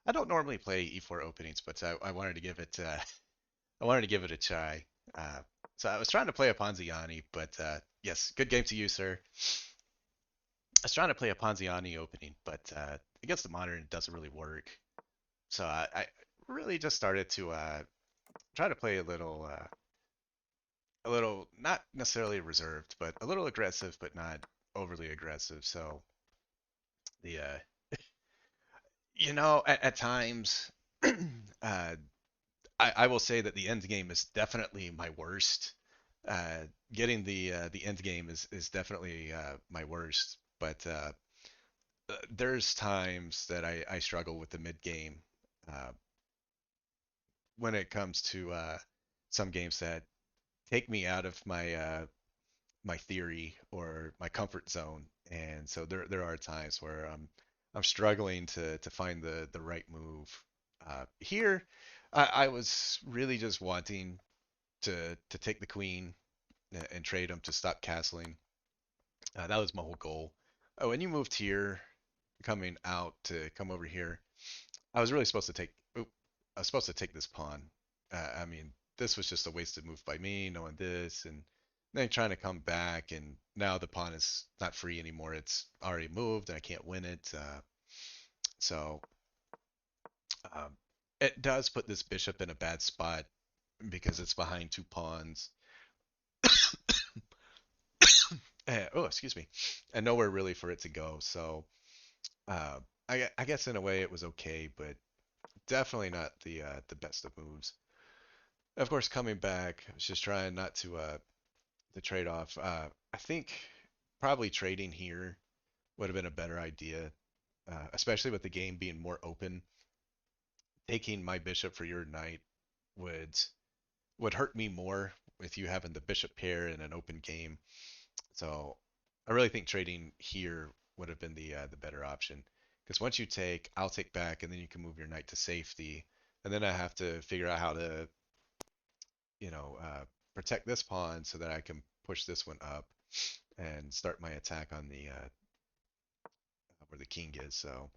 I don't normally play E4 openings, but I wanted to give it I wanted to give it a try. Uh, so I was trying to play a Ponziani, but yes, good game to you, sir. I was trying to play a Ponziani opening, but against the modern it doesn't really work. So I really just started to try to play a little not necessarily reserved, but a little aggressive, but not overly aggressive. So the at times, uh, I will say that the end game is definitely my worst. Getting the end game is definitely my worst, but there's times that I struggle with the mid game uh, when it comes to some games that take me out of my theory or my comfort zone, and so there are times where I'm struggling to find the right move. Here, I was really just wanting to take the queen and trade him to stop castling. That was my whole goal. Oh, when you moved here, coming out to come over here, I was really supposed to take. Oop, I was supposed to take this pawn. I mean, this was just a wasted move by me, knowing this, and then trying to come back, and now the pawn is not free anymore. It's already moved, and I can't win it. So um, it does put this bishop in a bad spot because it's behind two pawns. Oh, excuse me, and nowhere really for it to go. So uh, I guess in a way it was okay, but definitely not the best of moves. Of course, coming back, I was just trying not to trade off. I think probably trading here would have been a better idea, especially with the game being more open. Taking my bishop for your knight would would hurt me more with you having the bishop pair in an open game. So I really think trading here would have been the better option. Because once you take, I'll take back, and then you can move your knight to safety, and then I have to figure out how to, you know, protect this pawn so that I can push this one up and start my attack on the where the king is. So,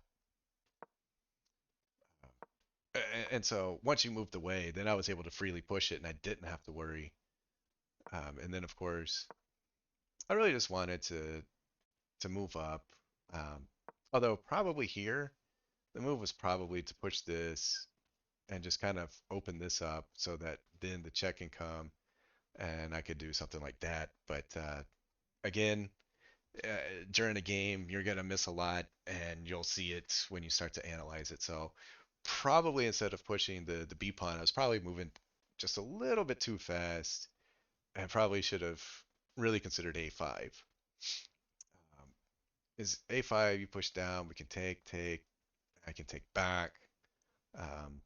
and so once you moved away, then I was able to freely push it, and I didn't have to worry. And then of course, I really just wanted to move up. Um, Although probably here, the move was probably to push this and just kind of open this up so that then the check can come and I could do something like that. But again, uh, during a game, you're gonna miss a lot, and you'll see it when you start to analyze it. So probably instead of pushing the B pawn, I was probably moving just a little bit too fast. I probably should have really considered A5. Um, is A5 you push down, we can take, I can take back. Um,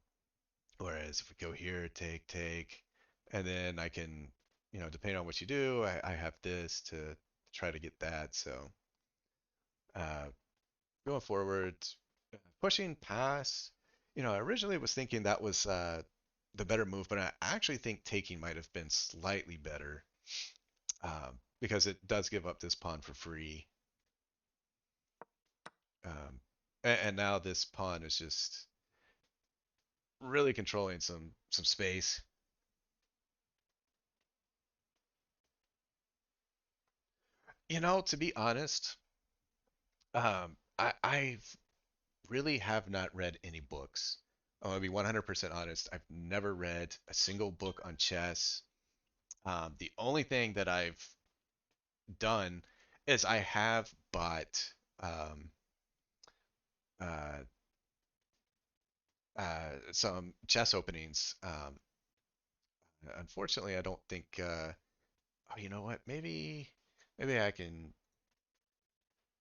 Whereas if we go here, take, and then I can, depending on what you do, I have this to try to get that. So uh, going forward, pushing past, I originally was thinking that was the better move, but I actually think taking might have been slightly better because it does give up this pawn for free. And now this pawn is just really controlling some space. To be honest, I really have not read any books. I'm gonna be 100% honest. I've never read a single book on chess. The only thing that I've done is I have bought um, uh, some chess openings. Unfortunately, I don't think. Oh, you know what? Maybe I can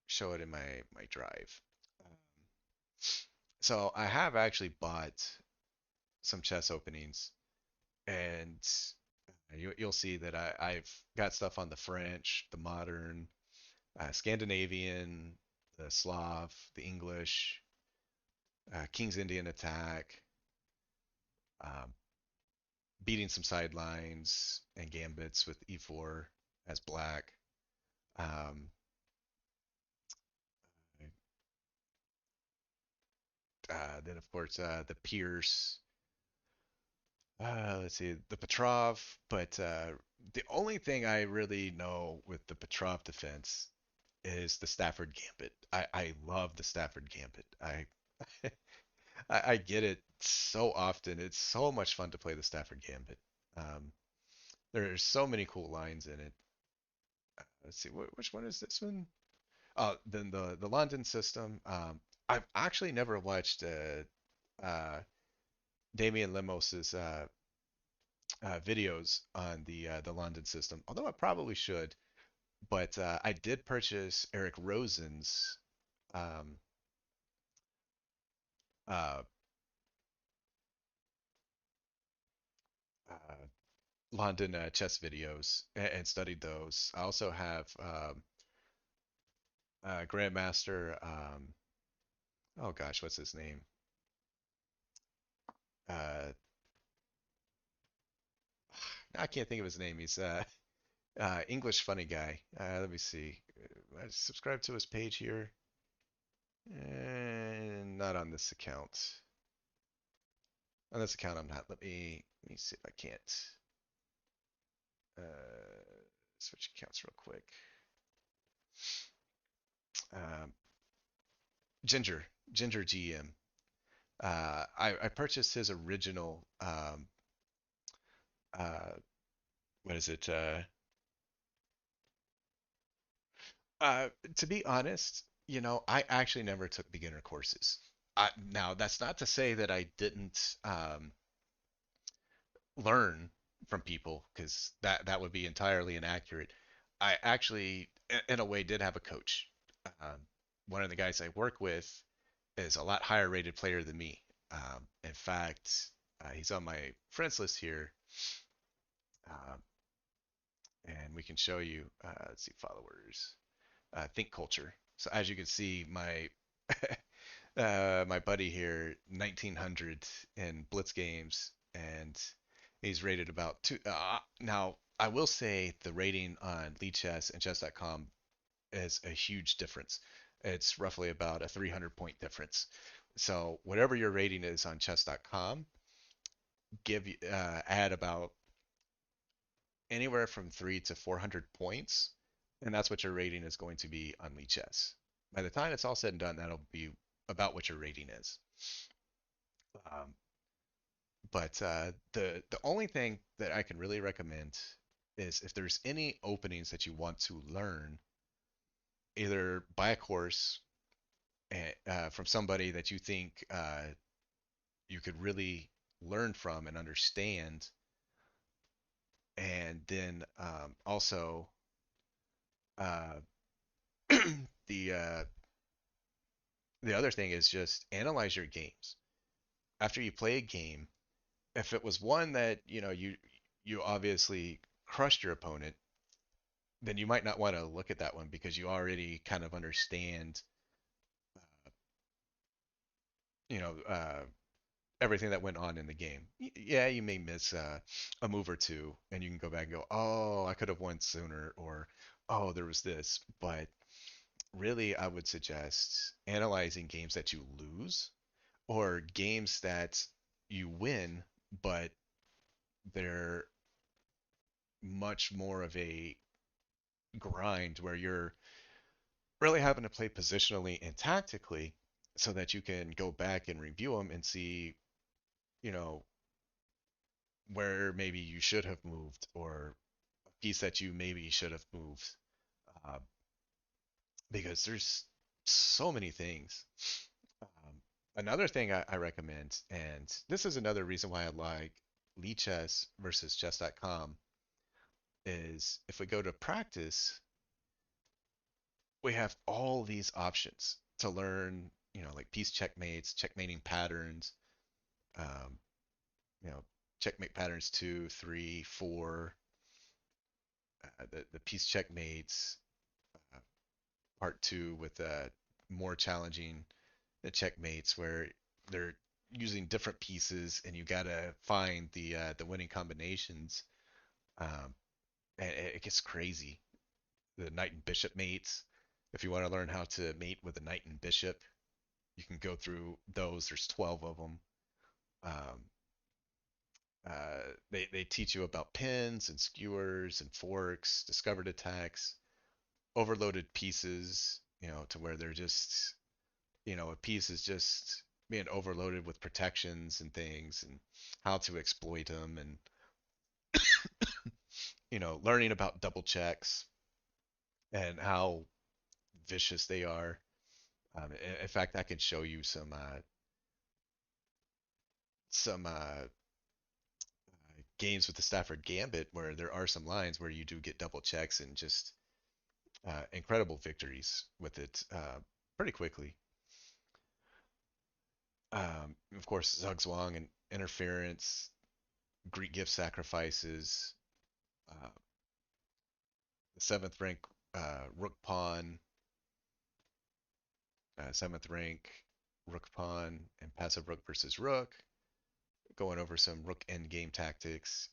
show it in my drive. Um, so I have actually bought some chess openings, and you'll see that I've got stuff on the French, the modern, Scandinavian, the Slav, the English, King's Indian attack, um, beating some sidelines and gambits with e4 as black. Um, then of course the Pierce. Let's see the Petrov, but the only thing I really know with the Petrov defense is the Stafford Gambit. I love the Stafford Gambit. I get it so often. It's so much fun to play the Stafford Gambit. Um, there's so many cool lines in it. Let's see, which one is this one? Oh, then the London system. I've actually never watched uh, Damian Lemos's videos on the London system, although I probably should. But I did purchase Eric Rosen's um, uh, uh, London chess videos and studied those. I also have Grandmaster. Oh gosh, what's his name? Uh, I can't think of his name. He's English funny guy. Let me see. I subscribe to his page here. And not on this account. On this account, I'm not. Let me see if I can't switch accounts real quick. Um, Ginger GM. I purchased his original. Uh, what is it? Uh, to be honest, I actually never took beginner courses. Now, that's not to say that I didn't learn from people, because that would be entirely inaccurate. I actually, in a way, did have a coach. Um, One of the guys I work with is a lot higher rated player than me. In fact, he's on my friends list here, um, and we can show you. Let's see, followers. Think culture. So as you can see, my my buddy here, 1900 in Blitz games, and he's rated about two. Now, I will say the rating on Lead Chess and Chess.com is a huge difference. It's roughly about a 300 point difference. So whatever your rating is on Chess.com, add about anywhere from 300 to 400 points, and that's what your rating is going to be on Lead Chess. By the time it's all said and done, that'll be about what your rating is. Um, but the only thing that I can really recommend is if there's any openings that you want to learn, either buy a course from somebody that you think you could really learn from and understand. And then also uh, the the other thing is just analyze your games after you play a game. If it was one that you obviously crushed your opponent, then you might not want to look at that one because you already kind of understand, you know, everything that went on in the game. Yeah, you may miss a move or two, and you can go back and go, "Oh, I could have won sooner," or "Oh, there was this." But really, I would suggest analyzing games that you lose or games that you win, but they're much more of a grind where you're really having to play positionally and tactically so that you can go back and review them and see, you know, where maybe you should have moved or a piece that you maybe should have moved. Uh, because there's so many things. Another thing I recommend, and this is another reason why I like Chess versus chess.com, is if we go to practice, we have all these options to learn, like piece checkmates, checkmating patterns, um, you know, checkmate patterns 2, 3, 4, the piece checkmates, uh, part two with more challenging the checkmates where they're using different pieces and you gotta find the winning combinations. Um, and it gets crazy. The knight and bishop mates. If you want to learn how to mate with a knight and bishop, you can go through those. There's 12 of them. Um, they teach you about pins and skewers and forks, discovered attacks, overloaded pieces, to where they're just, a piece is just being overloaded with protections and things and how to exploit them and, learning about double checks and how vicious they are. In fact, I can show you some games with the Stafford Gambit where there are some lines where you do get double checks and just incredible victories with it pretty quickly. Of course, Zugzwang and interference, Greek gift sacrifices, uh, the seventh rank rook pawn, seventh rank rook pawn, and passive rook versus rook. Going over some rook endgame tactics.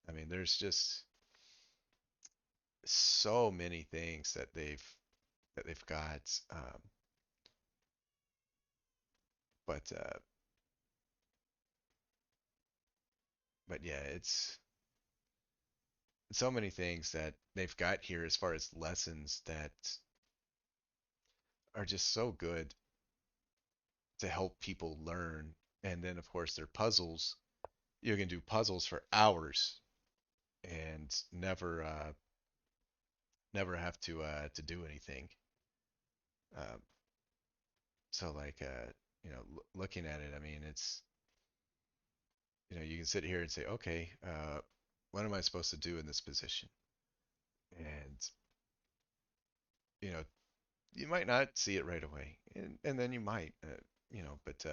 I mean, there's just so many things that they've got. But but yeah, it's so many things that they've got here as far as lessons that are just so good to help people learn. And then of course their puzzles. You can do puzzles for hours and never have to do anything. Um, so like looking at it, I mean it's you can sit here and say, okay, what am I supposed to do in this position? And you know you might not see it right away, and then you might, but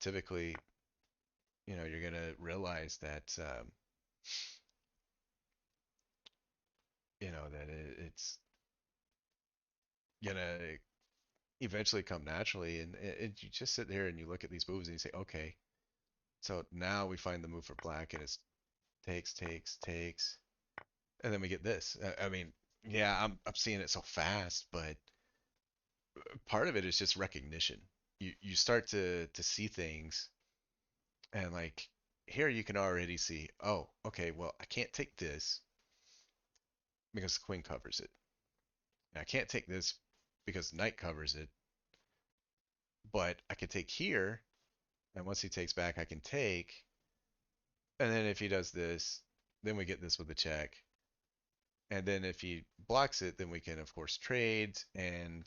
typically, you're gonna realize that, that it's gonna eventually come naturally, and you just sit there and you look at these moves and you say, okay, so now we find the move for black, and it's takes, takes, takes, and then we get this. I mean, yeah, I'm seeing it so fast, but part of it is just recognition. You start to see things. And like here you can already see, oh, okay, well, I can't take this because the queen covers it. And I can't take this because the knight covers it, but I can take here, and once he takes back, I can take. And then if he does this, then we get this with a check. And then if he blocks it, then we can of course trade, and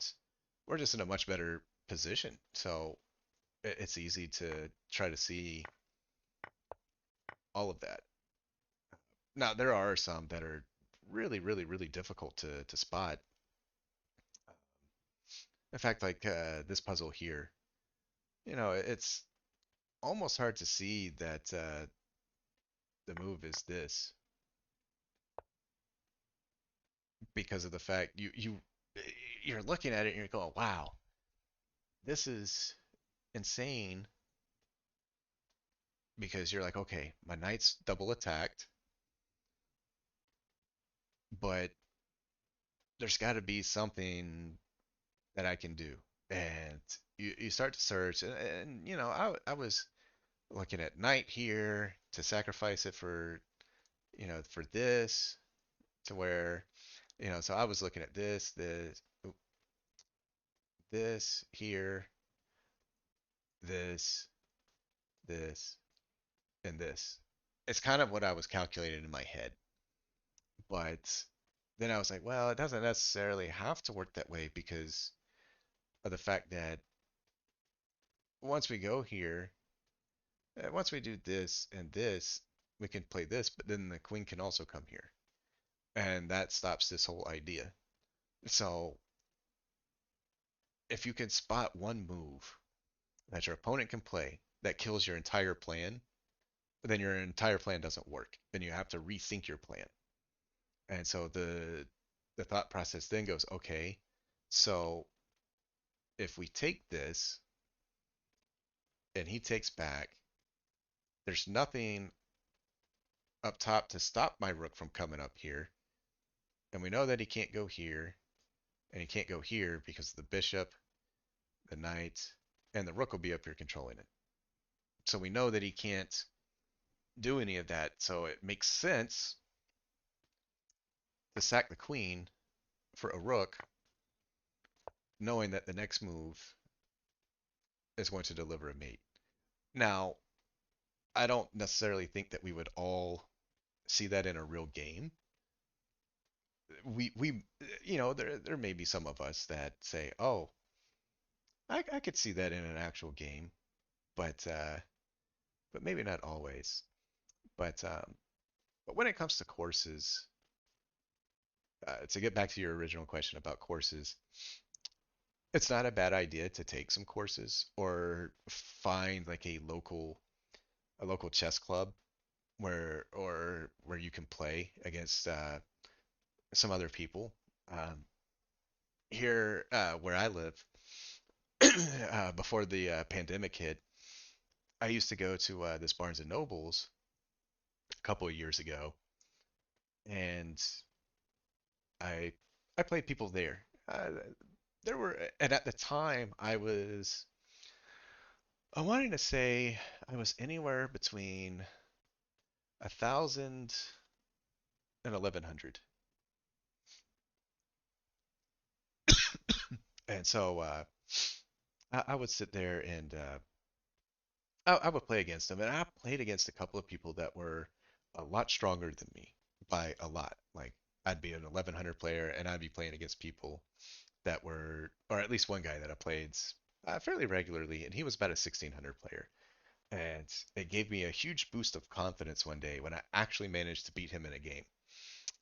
we're just in a much better position. So it's easy to try to see all of that. Now there are some that are really, really, really difficult to spot. In fact, like this puzzle here, it's almost hard to see that the move is this because of the fact you're looking at it and you're going, wow, this is insane because you're like, okay, my knight's double attacked, but there's got to be something that I can do. And you start to search, and I was looking at knight here to sacrifice it for, for this to where, so I was looking at this here, this, this, and this. It's kind of what I was calculating in my head. But then I was like, well, it doesn't necessarily have to work that way because of the fact that once we go here, once we do this and this, we can play this, but then the queen can also come here. And that stops this whole idea. So if you can spot one move that your opponent can play that kills your entire plan, then your entire plan doesn't work. Then you have to rethink your plan. And so the thought process then goes, okay, so if we take this and he takes back, there's nothing up top to stop my rook from coming up here. And we know that he can't go here, and he can't go here because the bishop, the knight, and the rook will be up here controlling it. So we know that he can't do any of that. So it makes sense to sack the queen for a rook, knowing that the next move is going to deliver a mate. Now, I don't necessarily think that we would all see that in a real game. There may be some of us that say, "Oh, I could see that in an actual game," but maybe not always. But when it comes to courses, to get back to your original question about courses, it's not a bad idea to take some courses or find like a local chess club where you can play against some other people. Um, Here where I live, before the pandemic hit, I used to go to this Barnes and Nobles a couple of years ago, and I I played people there. There were, and at the time I wanted to say I was anywhere between 1,000 and 1,100, and so I would sit there and I would play against them, and I played against a couple of people that were a lot stronger than me by a lot. Like I'd be an 1,100 player, and I'd be playing against people that were, or at least one guy that I played fairly regularly, and he was about a 1,600 player. And it gave me a huge boost of confidence one day when I actually managed to beat him in a game.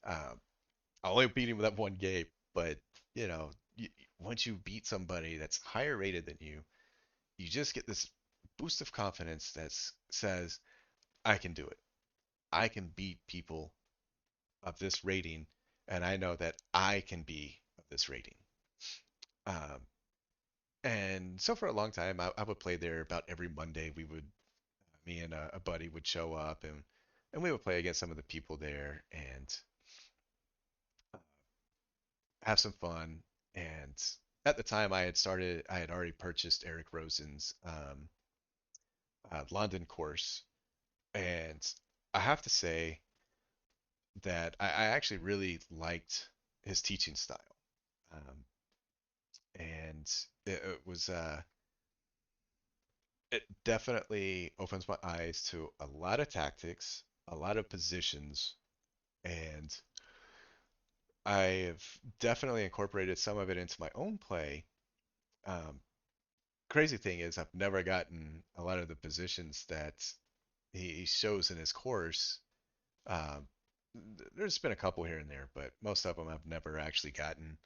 Um, I only beat him with that one game, but you know, once you beat somebody that's higher rated than you just get this boost of confidence that says, I can do it. I can beat people of this rating, and I know that I can be of this rating. Um, and so for a long time, I would play there about every Monday. Me and a buddy would show up, and we would play against some of the people there and have some fun. And at the time, I had already purchased Eric Rosen's London course, and I have to say that I actually really liked his teaching style. Um, and it definitely opens my eyes to a lot of tactics, a lot of positions, and I've definitely incorporated some of it into my own play. Um, crazy thing is I've never gotten a lot of the positions that he shows in his course. Um, there's been a couple here and there, but most of them I've never actually gotten.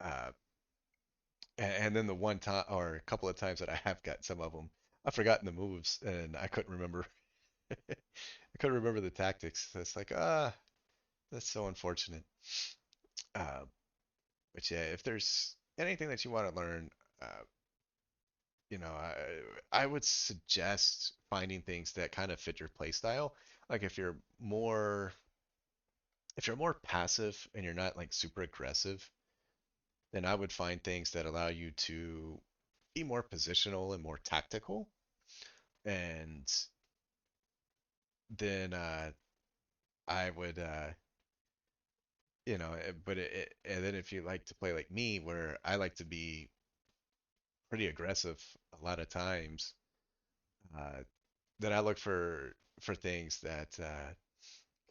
Uh, and then the one time or a couple of times that I have got some of them, I've forgotten the moves and I couldn't remember. I couldn't remember the tactics. So it's like, that's so unfortunate. Uh, but yeah, if there's anything that you want to learn, uh, I would suggest finding things that kind of fit your play style. Like if you're more passive and you're not like super aggressive, then I would find things that allow you to be more positional and more tactical. And then I would and then if you like to play like me, where I like to be pretty aggressive a lot of times, uh, then I look for things that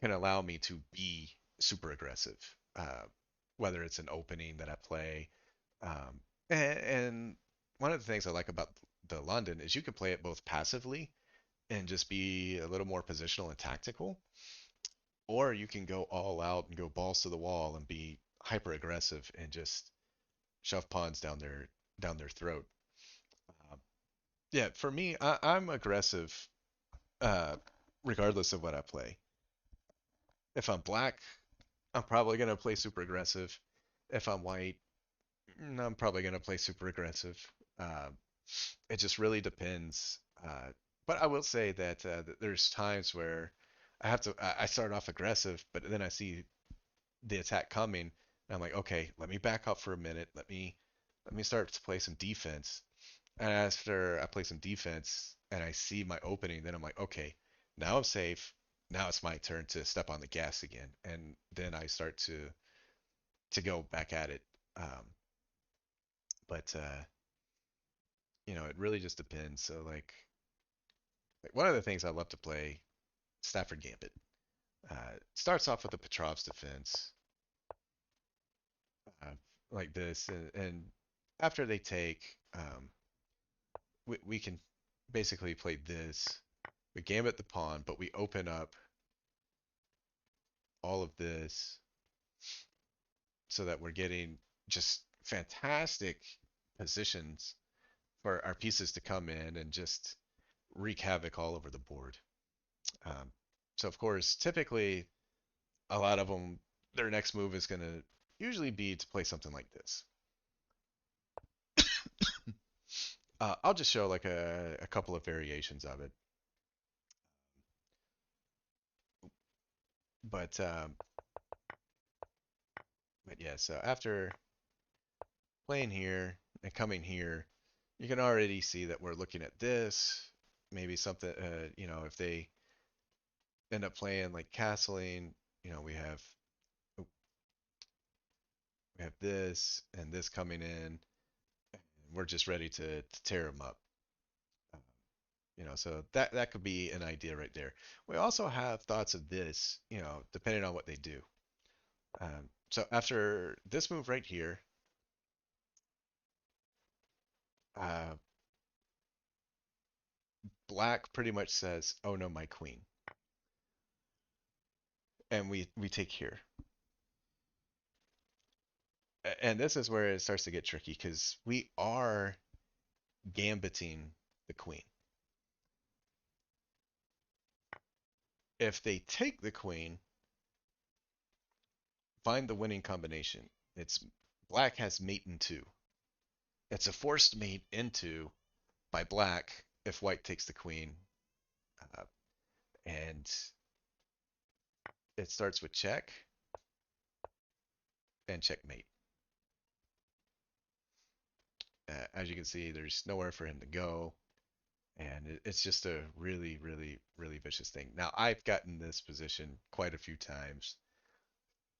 can allow me to be super aggressive. Whether it's an opening that I play, and one of the things I like about the London is you can play it both passively and just be a little more positional and tactical, or you can go all out and go balls to the wall and be hyper aggressive and just shove pawns down their throat. Um, yeah, for me, I'm aggressive, uh, regardless of what I play. If I'm black, I'm probably gonna play super aggressive. If I'm white, I'm probably gonna play super aggressive. Uh, it just really depends. But I will say that there's times where I start off aggressive, but then I see the attack coming, and I'm like, okay, let me back up for a minute. Let me start to play some defense. And after I play some defense and I see my opening, then I'm like, okay, now I'm safe. Now it's my turn to step on the gas again, and then I start to go back at it. Um, but it really just depends. So like one of the things I love to play, Stafford Gambit. Starts off with a Petrov's defense, uh, like this, and after they take, we can basically play this. We gambit the pawn, but we open up all of this so that we're getting just fantastic positions for our pieces to come in and just wreak havoc all over the board. Um, so of course, typically a lot of them, their next move is going to usually be to play something like this. I'll just show like a couple of variations of it. But um, but yeah, so after playing here and coming here, you can already see that we're looking at this. Maybe something, if they end up playing like castling, we have oh, we have this and this coming in. We're just ready to tear them up. Uh, so that could be an idea right there. We also have thoughts of this, depending on what they do. So after this move right here, uh, black pretty much says, "Oh no, my queen," and we take here. And this is where it starts to get tricky because we are gambiting the queen. If they take the queen, find the winning combination. It's black has mate in two. It's a forced mate into by black if white takes the queen, uh, and it starts with check and checkmate. As you can see, there's nowhere for him to go, and it's just a really, really, really vicious thing. Now, I've gotten this position quite a few times,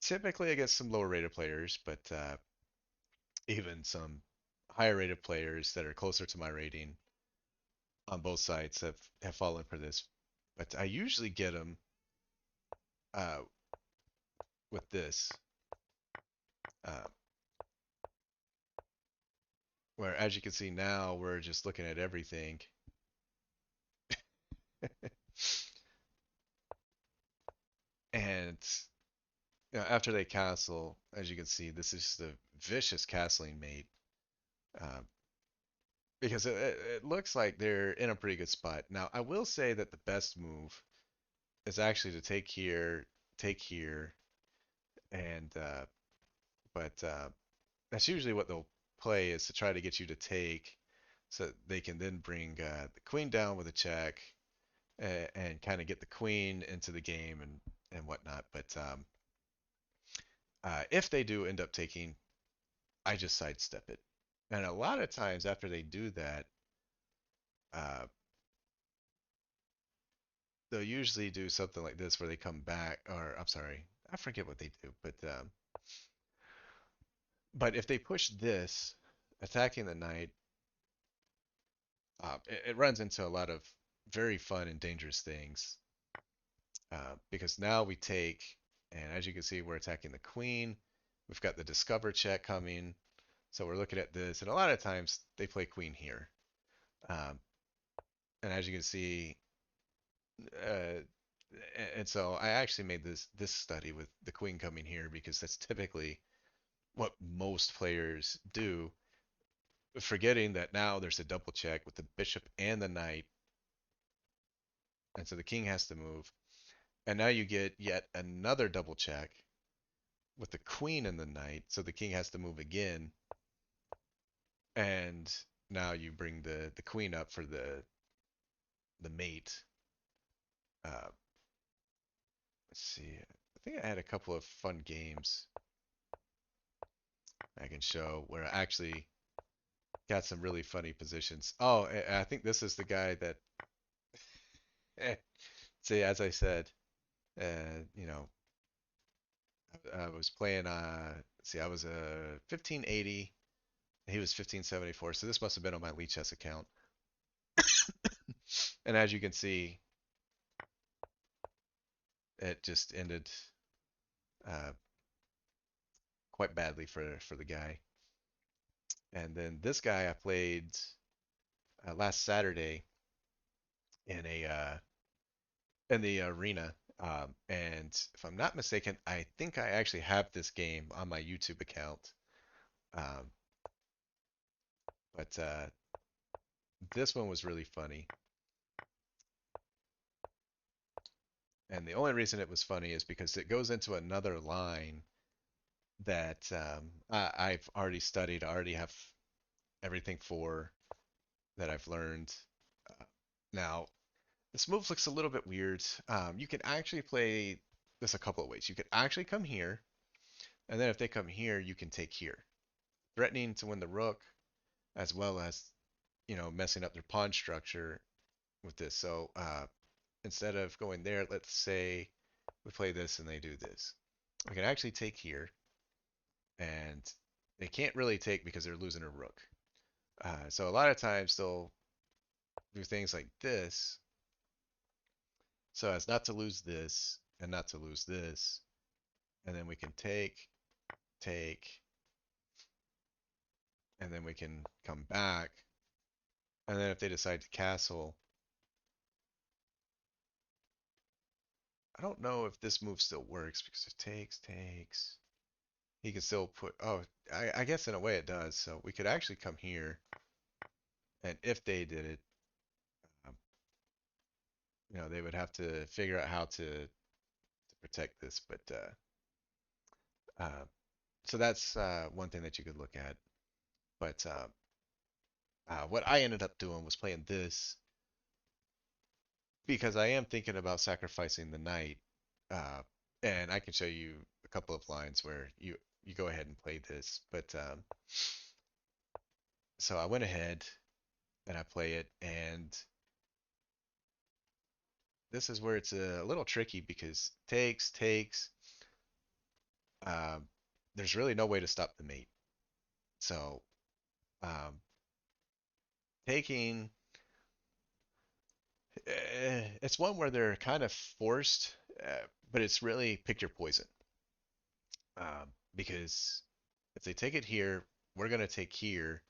typically against some lower rated players, but even some higher rated players that are closer to my rating on both sides have fallen for this. But I usually get them uh, with this. Uh, Where, as you can see now, we're just looking at everything. And after they castle, as you can see, this is just a vicious castling mate. Uh, because it looks like they're in a pretty good spot. Now, I will say that the best move is actually to take here, and but that's usually what they'll play is to try to get you to take, so they can then bring the queen down with a check and kind of get the queen into the game and whatnot. But if they do end up taking, I just sidestep it. And a lot of times after they do that, uh, they'll usually do something like this where they come back, or I'm sorry, I forget what they do, but if they push this, attacking the knight, it runs into a lot of very fun and dangerous things. Because now we take, and as you can see, we're attacking the queen. We've got the discover check coming. So we're looking at this, and a lot of times they play queen here. Um, and as you can see, uh, and so I actually made this study with the queen coming here because that's typically what most players do, forgetting that now there's a double check with the bishop and the knight, and so the king has to move. And now you get yet another double check with the queen and the knight, so the king has to move again, and now you bring the queen up for the mate. Uh, let's see. I think I had a couple of fun games I can show where I actually got some really funny positions. Oh, I think this is the guy that, see, as I said, you know, I was playing, see, I was a 1580, he was 1574, so this must have been on my Lee Chess account. And as you can see, it just ended uh, quite badly for the guy. And then this guy I played last Saturday in a in the arena. And if I'm not mistaken, I think I actually have this game on my YouTube account. Um, but this one was really funny. And the only reason it was funny is because it goes into another line that I've already studied, I already have everything for that I've learned. Uh, Now, this move looks a little bit weird. You can actually play this a couple of ways. You could actually come here, and then if they come here, you can take here, threatening to win the rook, as well as, messing up their pawn structure with this. So instead of going there, let's say we play this and they do this. We can actually take here, and they can't really take because they're losing a rook. So a lot of times they'll do things like this, so as not to lose this and not to lose this, and then we can take, and then we can come back, and then if they decide to castle, I don't know if this move still works because it takes. He can still put, oh, I guess in a way it does. So we could actually come here, and if they did it, um, they would have to figure out how to protect this. Uh, so that's one thing that you could look at. But what I ended up doing was playing this because I am thinking about sacrificing the knight, uh, and I can show you a couple of lines where you go ahead and play this. But so I went ahead and I play it, and this is where it's a little tricky because takes. Um, there's really no way to stop the mate. So um, taking, it's one where they're kind of forced, but it's really pick your poison. Because if they take it here, we're gonna take here,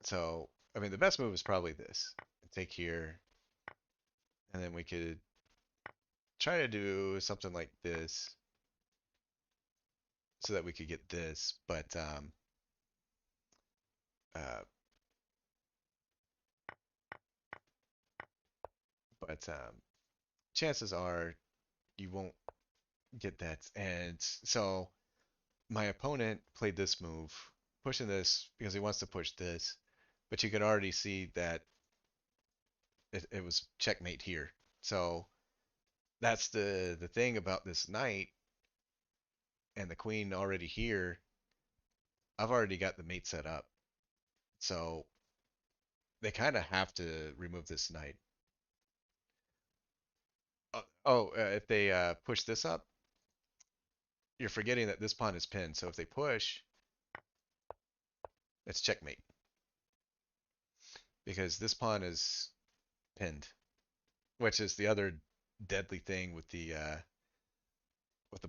So, I mean, the best move is probably this. Take here, and then we could try to do something like this so that we could get this. Uh, but chances are you won't get that. And so my opponent played this move, pushing this because he wants to push this, but you can already see that it was checkmate here. So that's the thing about this knight and the queen already here. I've already got the mate set up, so they kind of have to remove this knight. If they push this up, you're forgetting that this pawn is pinned. So if they push, it's checkmate because this pawn is pinned, which is the other deadly thing with the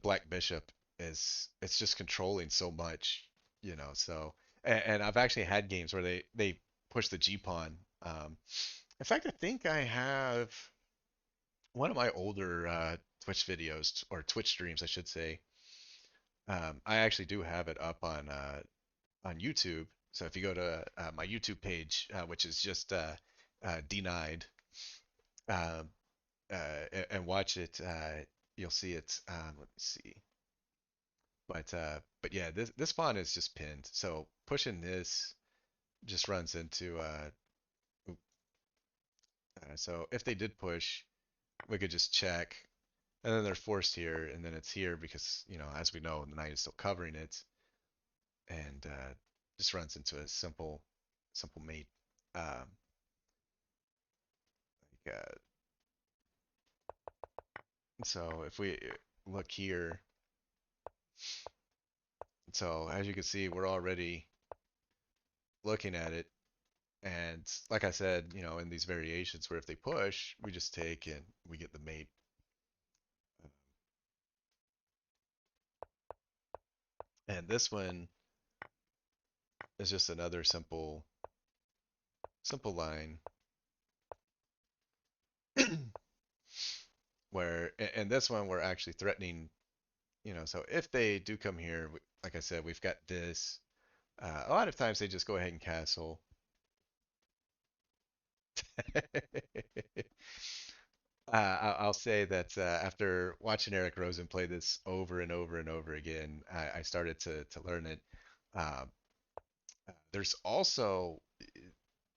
black bishop is it's just controlling so much, you know. So and I've actually had games where they push the G pawn. In fact, I think I have one of my older Twitch videos or Twitch streams, I should say. I actually do have it up on YouTube. So if you go to my YouTube page, which is just denied, um, and watch it, you'll see it. Let me see. But yeah, this pawn is just pinned. So pushing this just runs into so if they did push, we could just check, and then they're forced here, and then it's here because as we know, the knight is still covering it, and just runs into a simple mate. Um, like, so if we look here, so as you can see, we're already looking at it. And like I said, in these variations where if they push, we just take and we get the mate. And this one is just another simple line where, and this one we're actually threatening, so if they do come here, like I said, we've got this. A lot of times they just go ahead and castle. I'll say that after watching Eric Rosen play this over and over and over again, I started to learn it. Um, there's also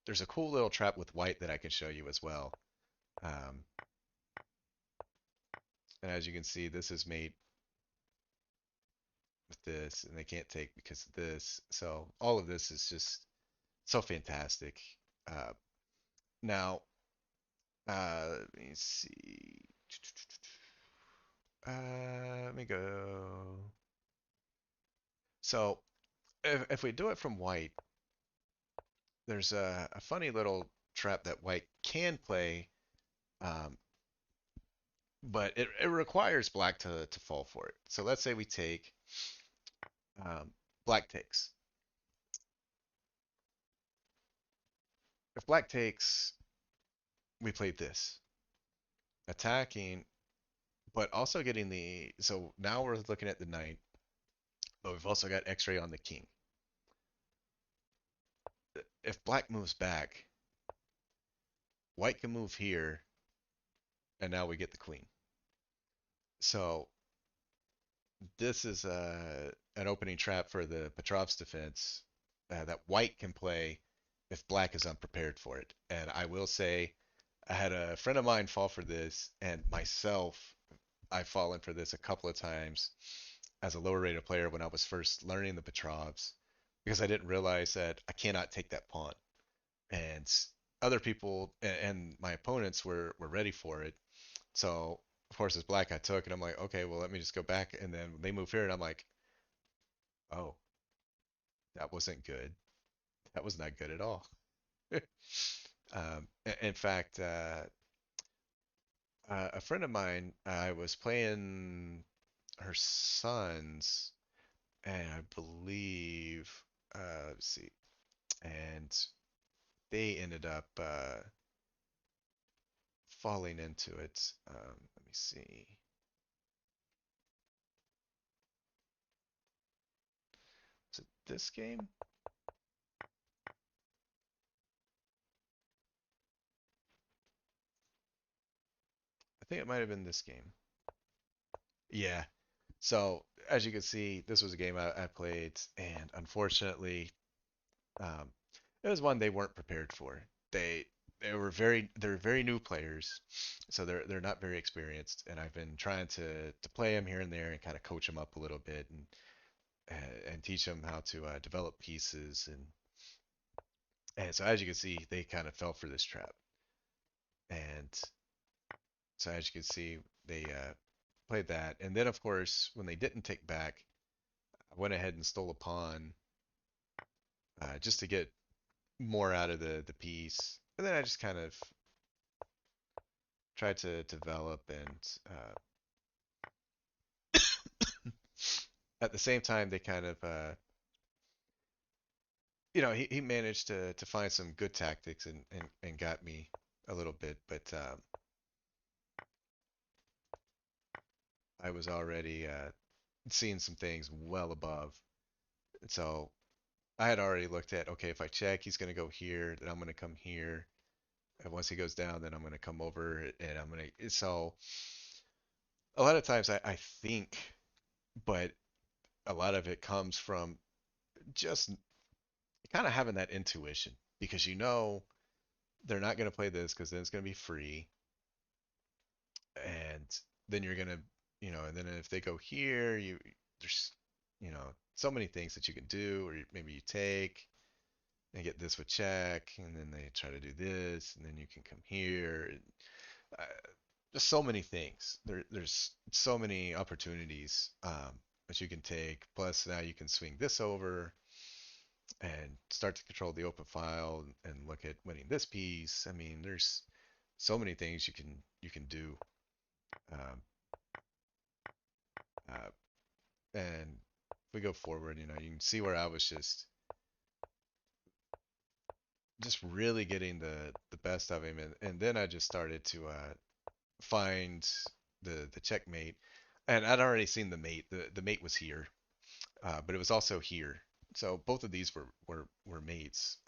there's a cool little trap with white that I can show you as well. Um, and as you can see, this is mate with this, and they can't take because of this. So all of this is just so fantastic. Uh, now, let me see. Let me go. So if we do it from white, there's a funny little trap that white can play, um, but it requires black to fall for it. So let's say we take black takes. If black takes, we played this. Attacking, but also getting the. So now we're looking at the knight, but we've also got X-ray on the king. If black moves back, white can move here, and now we get the queen. So this is an opening trap for the Petrov's defense that white can play if black is unprepared for it. And I will say, I had a friend of mine fall for this, and myself, I've fallen for this a couple of times as a lower rated player when I was first learning the Petrovs, because I didn't realize that I cannot take that pawn. And other people and my opponents were ready for it. So of course, as black, I took, and I'm like, okay, well, let me just go back. And then they move here, and I'm like, oh, that wasn't good. That was not good at all. In fact, a friend of mine, I was playing her sons, and I believe, let's see, and they ended up falling into it. Let me see. Is it this game? I think it might have been this game. Yeah. So as you can see, this was a game I played, and unfortunately, um, it was one they weren't prepared for. They they're very new players, so they're not very experienced, and I've been trying to play them here and there and kind of coach them up a little bit and teach them how to develop pieces and so as you can see, they kind of fell for this trap. And so as you can see, they played that, and then of course when they didn't take back, I went ahead and stole a pawn just to get more out of the piece, and then I just kind of tried to develop and at the same time they kind of he managed to find some good tactics and got me a little bit, but I was already seeing some things well above. And so I had already looked at, okay, if I check, he's going to go here, then I'm going to come here. And once he goes down, then I'm going to come over and I'm going to. So a lot of times I think, but a lot of it comes from just kind of having that intuition because they're not going to play this because then it's going to be free. And then you're going to, and then if they go here, there's, so many things that you can do, or maybe you take and get this with check, and then they try to do this, and then you can come here. Uh, just so many things. There's so many opportunities that you can take. Plus, now you can swing this over and start to control the open file and look at winning this piece. I mean, there's so many things you can do. Um, uh, and if we go forward, you can see where I was just really getting the best of him, and then I just started to find the checkmate, and I'd already seen the mate. The mate was here, but it was also here. So both of these were mates.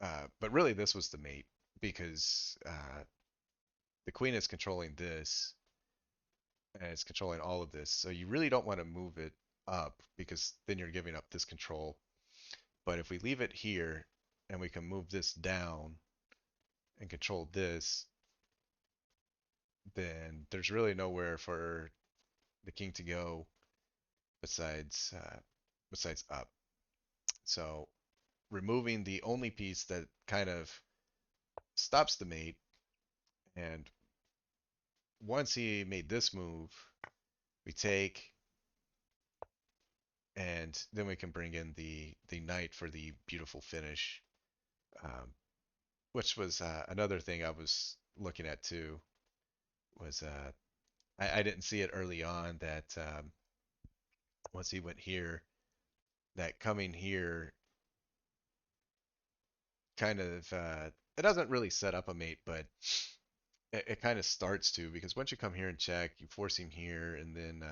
But really, this was the mate because the queen is controlling this and it's controlling all of this. So you really don't want to move it up because then you're giving up this control. But if we leave it here and we can move this down and control this, then there's really nowhere for the king to go besides up. So removing the only piece that kind of stops the mate, and once he made this move, we take, and then we can bring in the knight for the beautiful finish, um, which was another thing I was looking at too. Was I didn't see it early on that once he went here, that coming here kind of it doesn't really set up a mate, but it kind of starts to because once you come here and check, you force him here, and then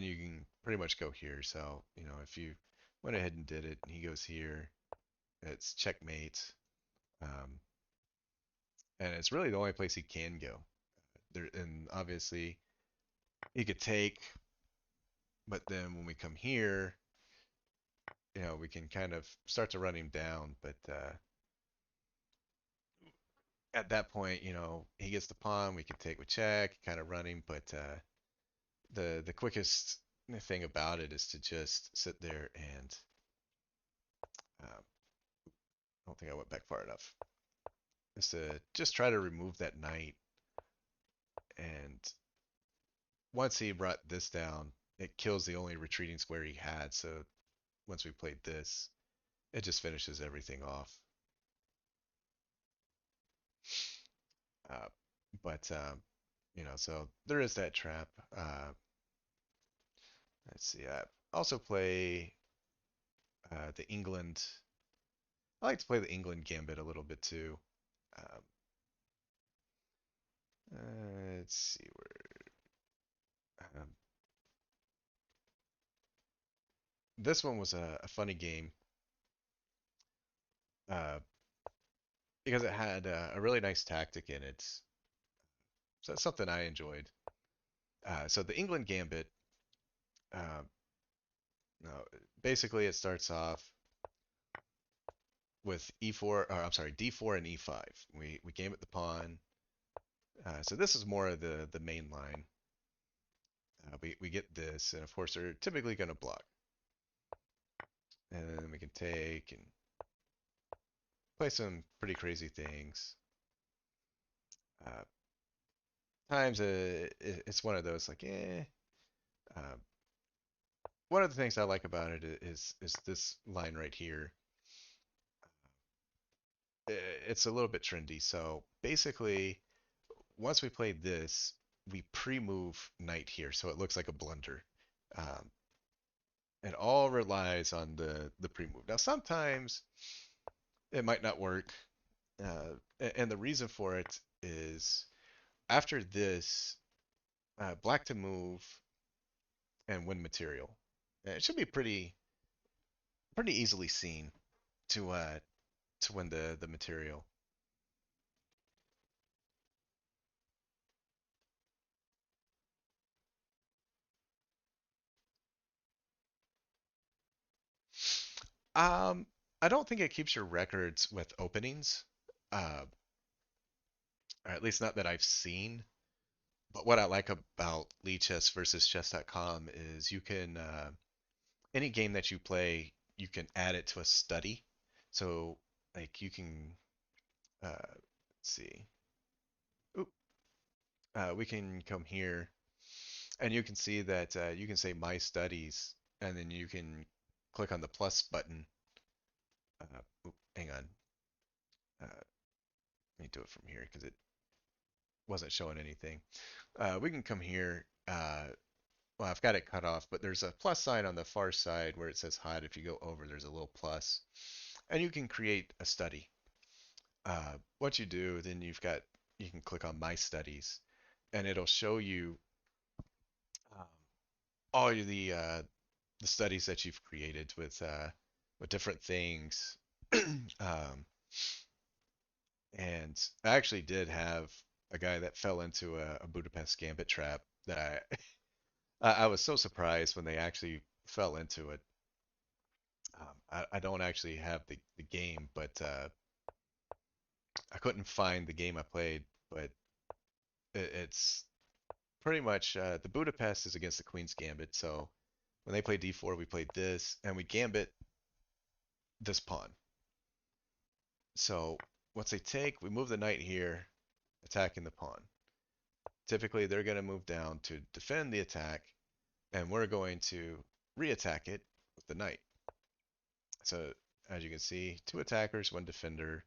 you can pretty much go here. So if you went ahead and did it, and he goes here, it's checkmate, um, and it's really the only place he can go. There, and obviously he could take, but then when we come here, we can kind of start to run him down, but at that point, he gets the pawn, we can take with check, kind of run him, but the quickest thing about it is to just sit there and I don't think I went back far enough. Is to just try to remove that knight, and once he brought this down, it kills the only retreating square he had. So once we played this, it just finishes everything off. Uh, but so there is that trap. Let's see. I also play The England. I like to play the England Gambit a little bit too. Um, let's see where. This one was a funny game uh, because it had a really nice tactic in it. So that's something I enjoyed. So the England Gambit, uh, no, basically it starts off with e4, or I'm sorry, d4 and e5. We game at the pawn. So this is more of the main line. We get this, and of course they're typically going to block. And then we can take and play some pretty crazy things. Uh, Times it's one of those like, eh. Uh, One of the things I like about it is this line right here. It's a little bit trendy. So basically, once we play this, we pre-move knight here, so it looks like a blunder. Um, it all relies on the pre-move. Now sometimes it might not work, and the reason for it is after this, black to move and win material. It should be pretty easily seen to win the material. Um, I don't think it keeps your records with openings, uh, or at least not that I've seen. But what I like about Chess versus Chess.com is you can any game that you play, you can add it to a study. So like you can let's see, Oop, we can come here and you can see that you can say my studies, and then you can click on the plus button. Hang on, let me do it from here because it wasn't showing anything. We can come here. Well, I've got it cut off, but there's a plus sign on the far side where it says hide. If you go over, there's a little plus, and you can create a study. What you do, then you can click on My Studies, and it'll show you um, all the studies that you've created with different things. um, and I actually did have a guy that fell into a Budapest Gambit trap that I was so surprised when they actually fell into it. I don't actually have the game, but I couldn't find the game I played. But it's pretty much the Budapest is against the Queen's Gambit. So when they play D4, we played this, and we Gambit this pawn. So once they take, we move the knight here, attacking the pawn. Typically, they're going to move down to defend the attack, and we're going to re-attack it with the knight. So as you can see, two attackers, one defender.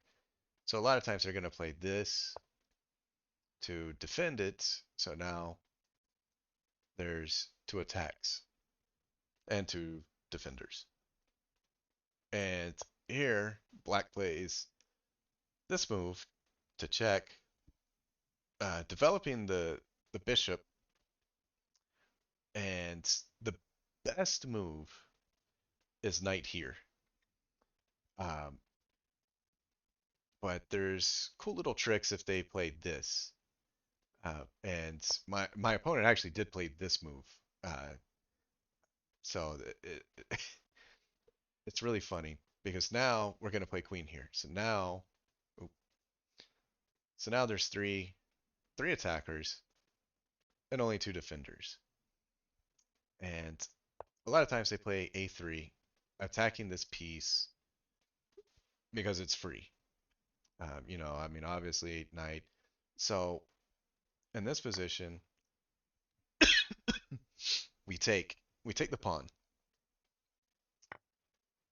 So a lot of times they're going to play this to defend it. So now there's two attacks and two defenders. And here, black plays this move to check, developing the bishop, and the best move is knight here. Um, but there's cool little tricks if they played this. And my opponent actually did play this move. Uh, so it's really funny because now we're going to play queen here. So now there's three attackers and only two defenders. And a lot of times they play a3, attacking this piece because it's free. I mean, obviously knight. So in this position, we take the pawn.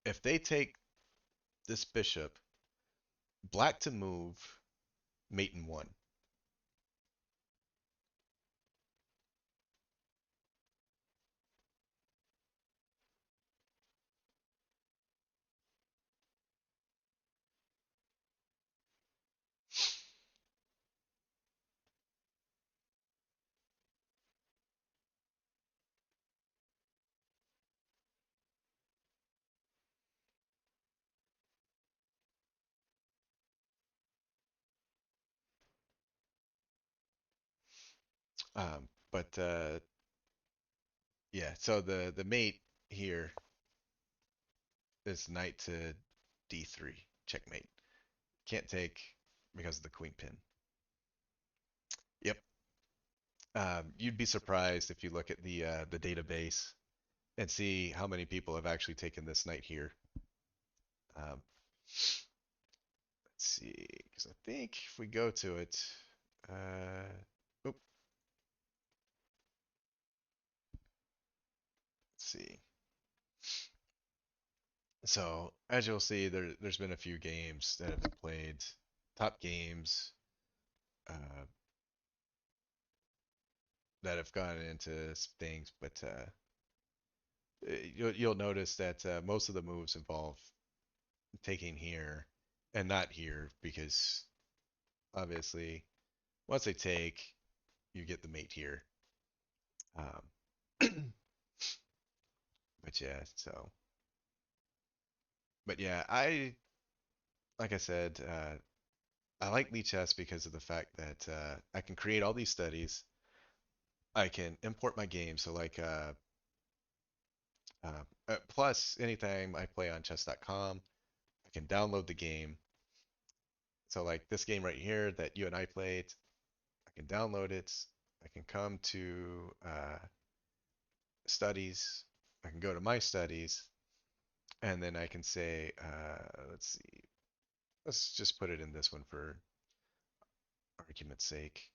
If they take this bishop, black to move, mate in one. But yeah, so the mate here is knight to d3, checkmate. Can't take because of the queen pin. Yep. You'd be surprised if you look at the database and see how many people have actually taken this knight here. Um, let's see, because I think if we go to it, oop, let's see. So as you'll see, there's been a few games that have been played, top games uh, that have gone into things, but you'll notice that most of the moves involve taking here and not here because obviously once they take, you get the mate here. Um, but yeah, so but yeah, I like I said, I like Lichess because of the fact that I can create all these studies. I can import my game, so like plus anytime I play on chess.com, I can download the game. So like this game right here that you and I played, I can download it. I can come to studies. I can go to my studies, and then I can say, let's see, let's just put it in this one for argument's sake.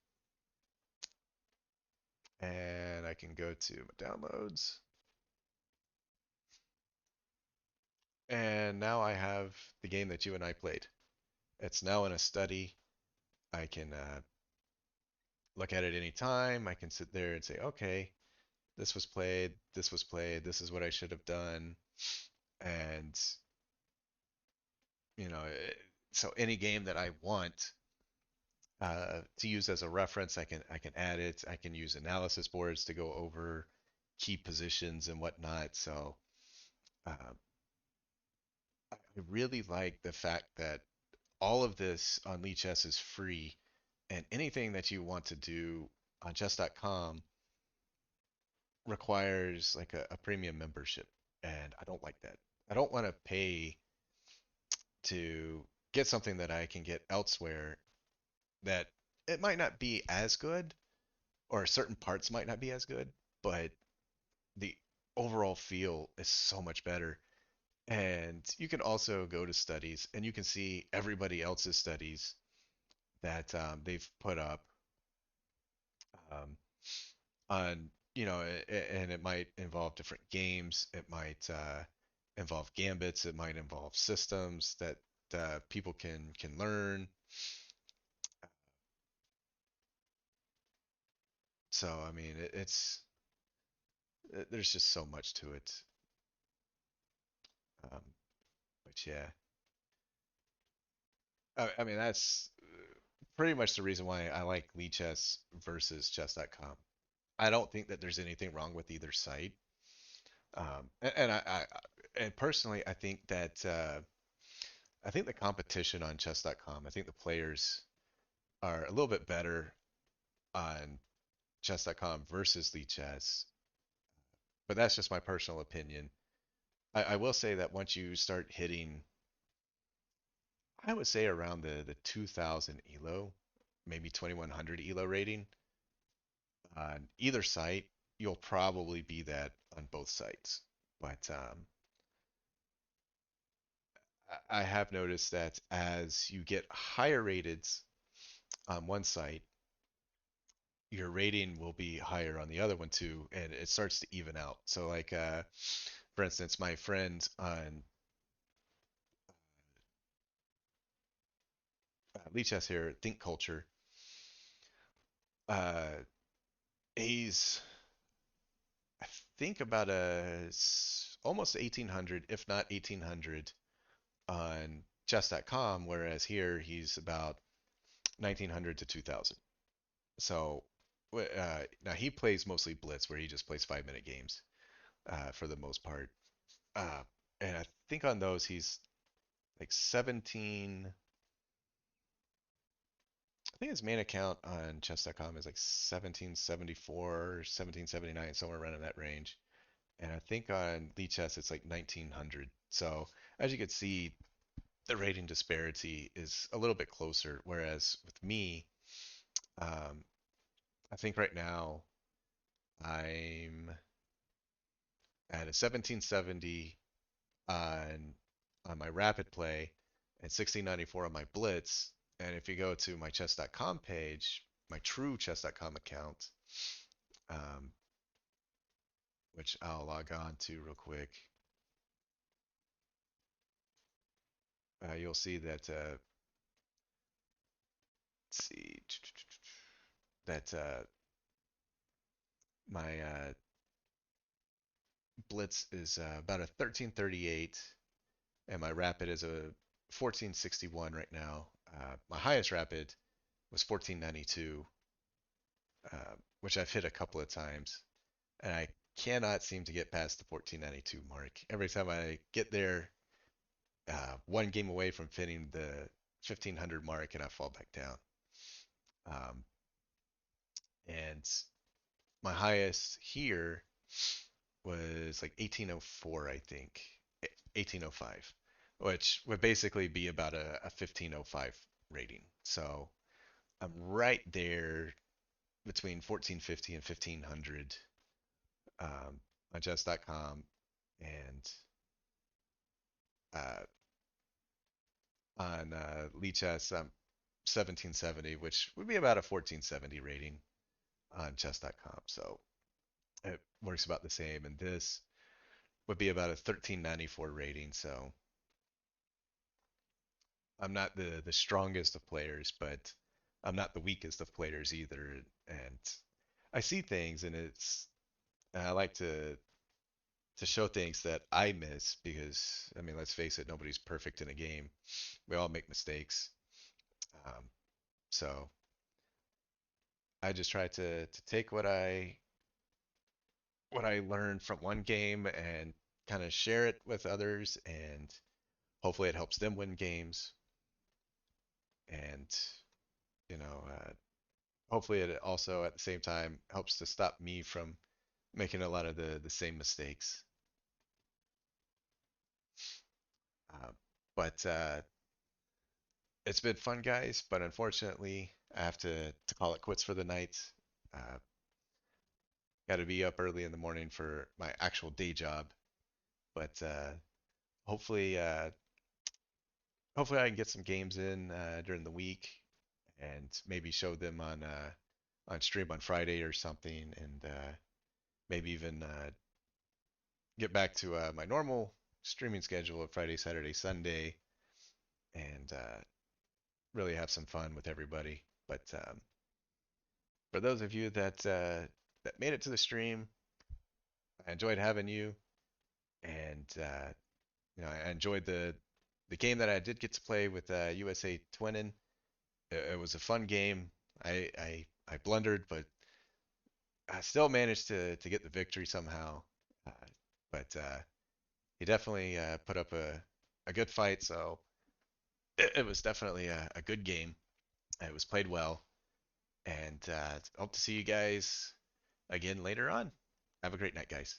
And I can go to my downloads. And now I have the game that you and I played. It's now in a study. I can look at it anytime. I can sit there and say, okay, this was played, this was played, this is what I should have done. And, you know, so any game that I want to use as a reference, I can add it. I can use analysis boards to go over key positions and whatnot. So uh, I really like the fact that all of this on Lichess is free, and anything that you want to do on chess.com requires like a premium membership, and I don't like that. I don't want to pay to get something that I can get elsewhere that it might not be as good, or certain parts might not be as good, but the overall feel is so much better. And you can also go to studies and you can see everybody else's studies that they've put up um, on, and it might involve different games. It might involve gambits. It might involve systems that people can learn. So I mean, there's just so much to it. Um, but yeah, I mean that's pretty much the reason why I like Lichess versus Chess.com. I don't think that there's anything wrong with either site. And personally, I think the competition on chess.com, I think the players are a little bit better on chess.com versus Lichess, but that's just my personal opinion. I will say that once you start hitting, I would say around the 2000 elo, maybe 2100 elo rating on either site, you'll probably be that on both sites. But I have noticed that as you get higher rated on one site, your rating will be higher on the other one too, and it starts to even out. So like for instance, my friend on Lichess here, Think Culture, uh, he's I think about almost 1800, if not 1800 on chess.com, whereas here he's about 1900 to 2000. So now he plays mostly blitz, where he just plays 5 minute games for the most part. Uh, and I think on those he's like think his main account on chess.com is like 1774, 1779, somewhere around in that range. And I think on Lee Chess it's like 1900. So as you can see, the rating disparity is a little bit closer. Whereas with me, um, I think right now I'm at a 1770 on my rapid play and 1694 on my blitz. And if you go to my chess.com page, my true chess.com account, um, which I'll log on to real quick, you'll see that let's see that my blitz is about a 1338, and my rapid is a 1461 right now. My highest rapid was 1492, which I've hit a couple of times, and I cannot seem to get past the 1492 mark. Every time I get there, one game away from hitting the 1500 mark, and I fall back down. Um, and my highest here was like 1804, I think, 1805, which would basically be about a 1505 rating. So I'm right there between 1450 and 1500 on chess.com, and uh, on Lee Chess, 1770, which would be about a 1470 rating on chess.com. So it works about the same. And this would be about a 1394 rating. So I'm not the strongest of players, but I'm not the weakest of players either. And I see things, and I like to show things that I miss because I mean, let's face it, nobody's perfect in a game. We all make mistakes. Um, so I just try to take what I learned from one game and kind of share it with others, and hopefully it helps them win games. And hopefully it also at the same time helps to stop me from making a lot of the same mistakes. Uh, but it's been fun, guys. But unfortunately, I have to call it quits for the night. Uh, Got to be up early in the morning for my actual day job. But hopefully, hopefully I can get some games in during the week and maybe show them on stream on Friday or something, and maybe even get back to my normal streaming schedule of Friday, Saturday, Sunday, and really have some fun with everybody. But for those of you that made it to the stream, I enjoyed having you, and I enjoyed the game that I did get to play with USA Twinning. It was a fun game. I blundered, but I still managed to get the victory somehow. Uh, but he definitely put up a good fight, so it was definitely a good game. It was played well, and hope to see you guys again later on. Have a great night, guys.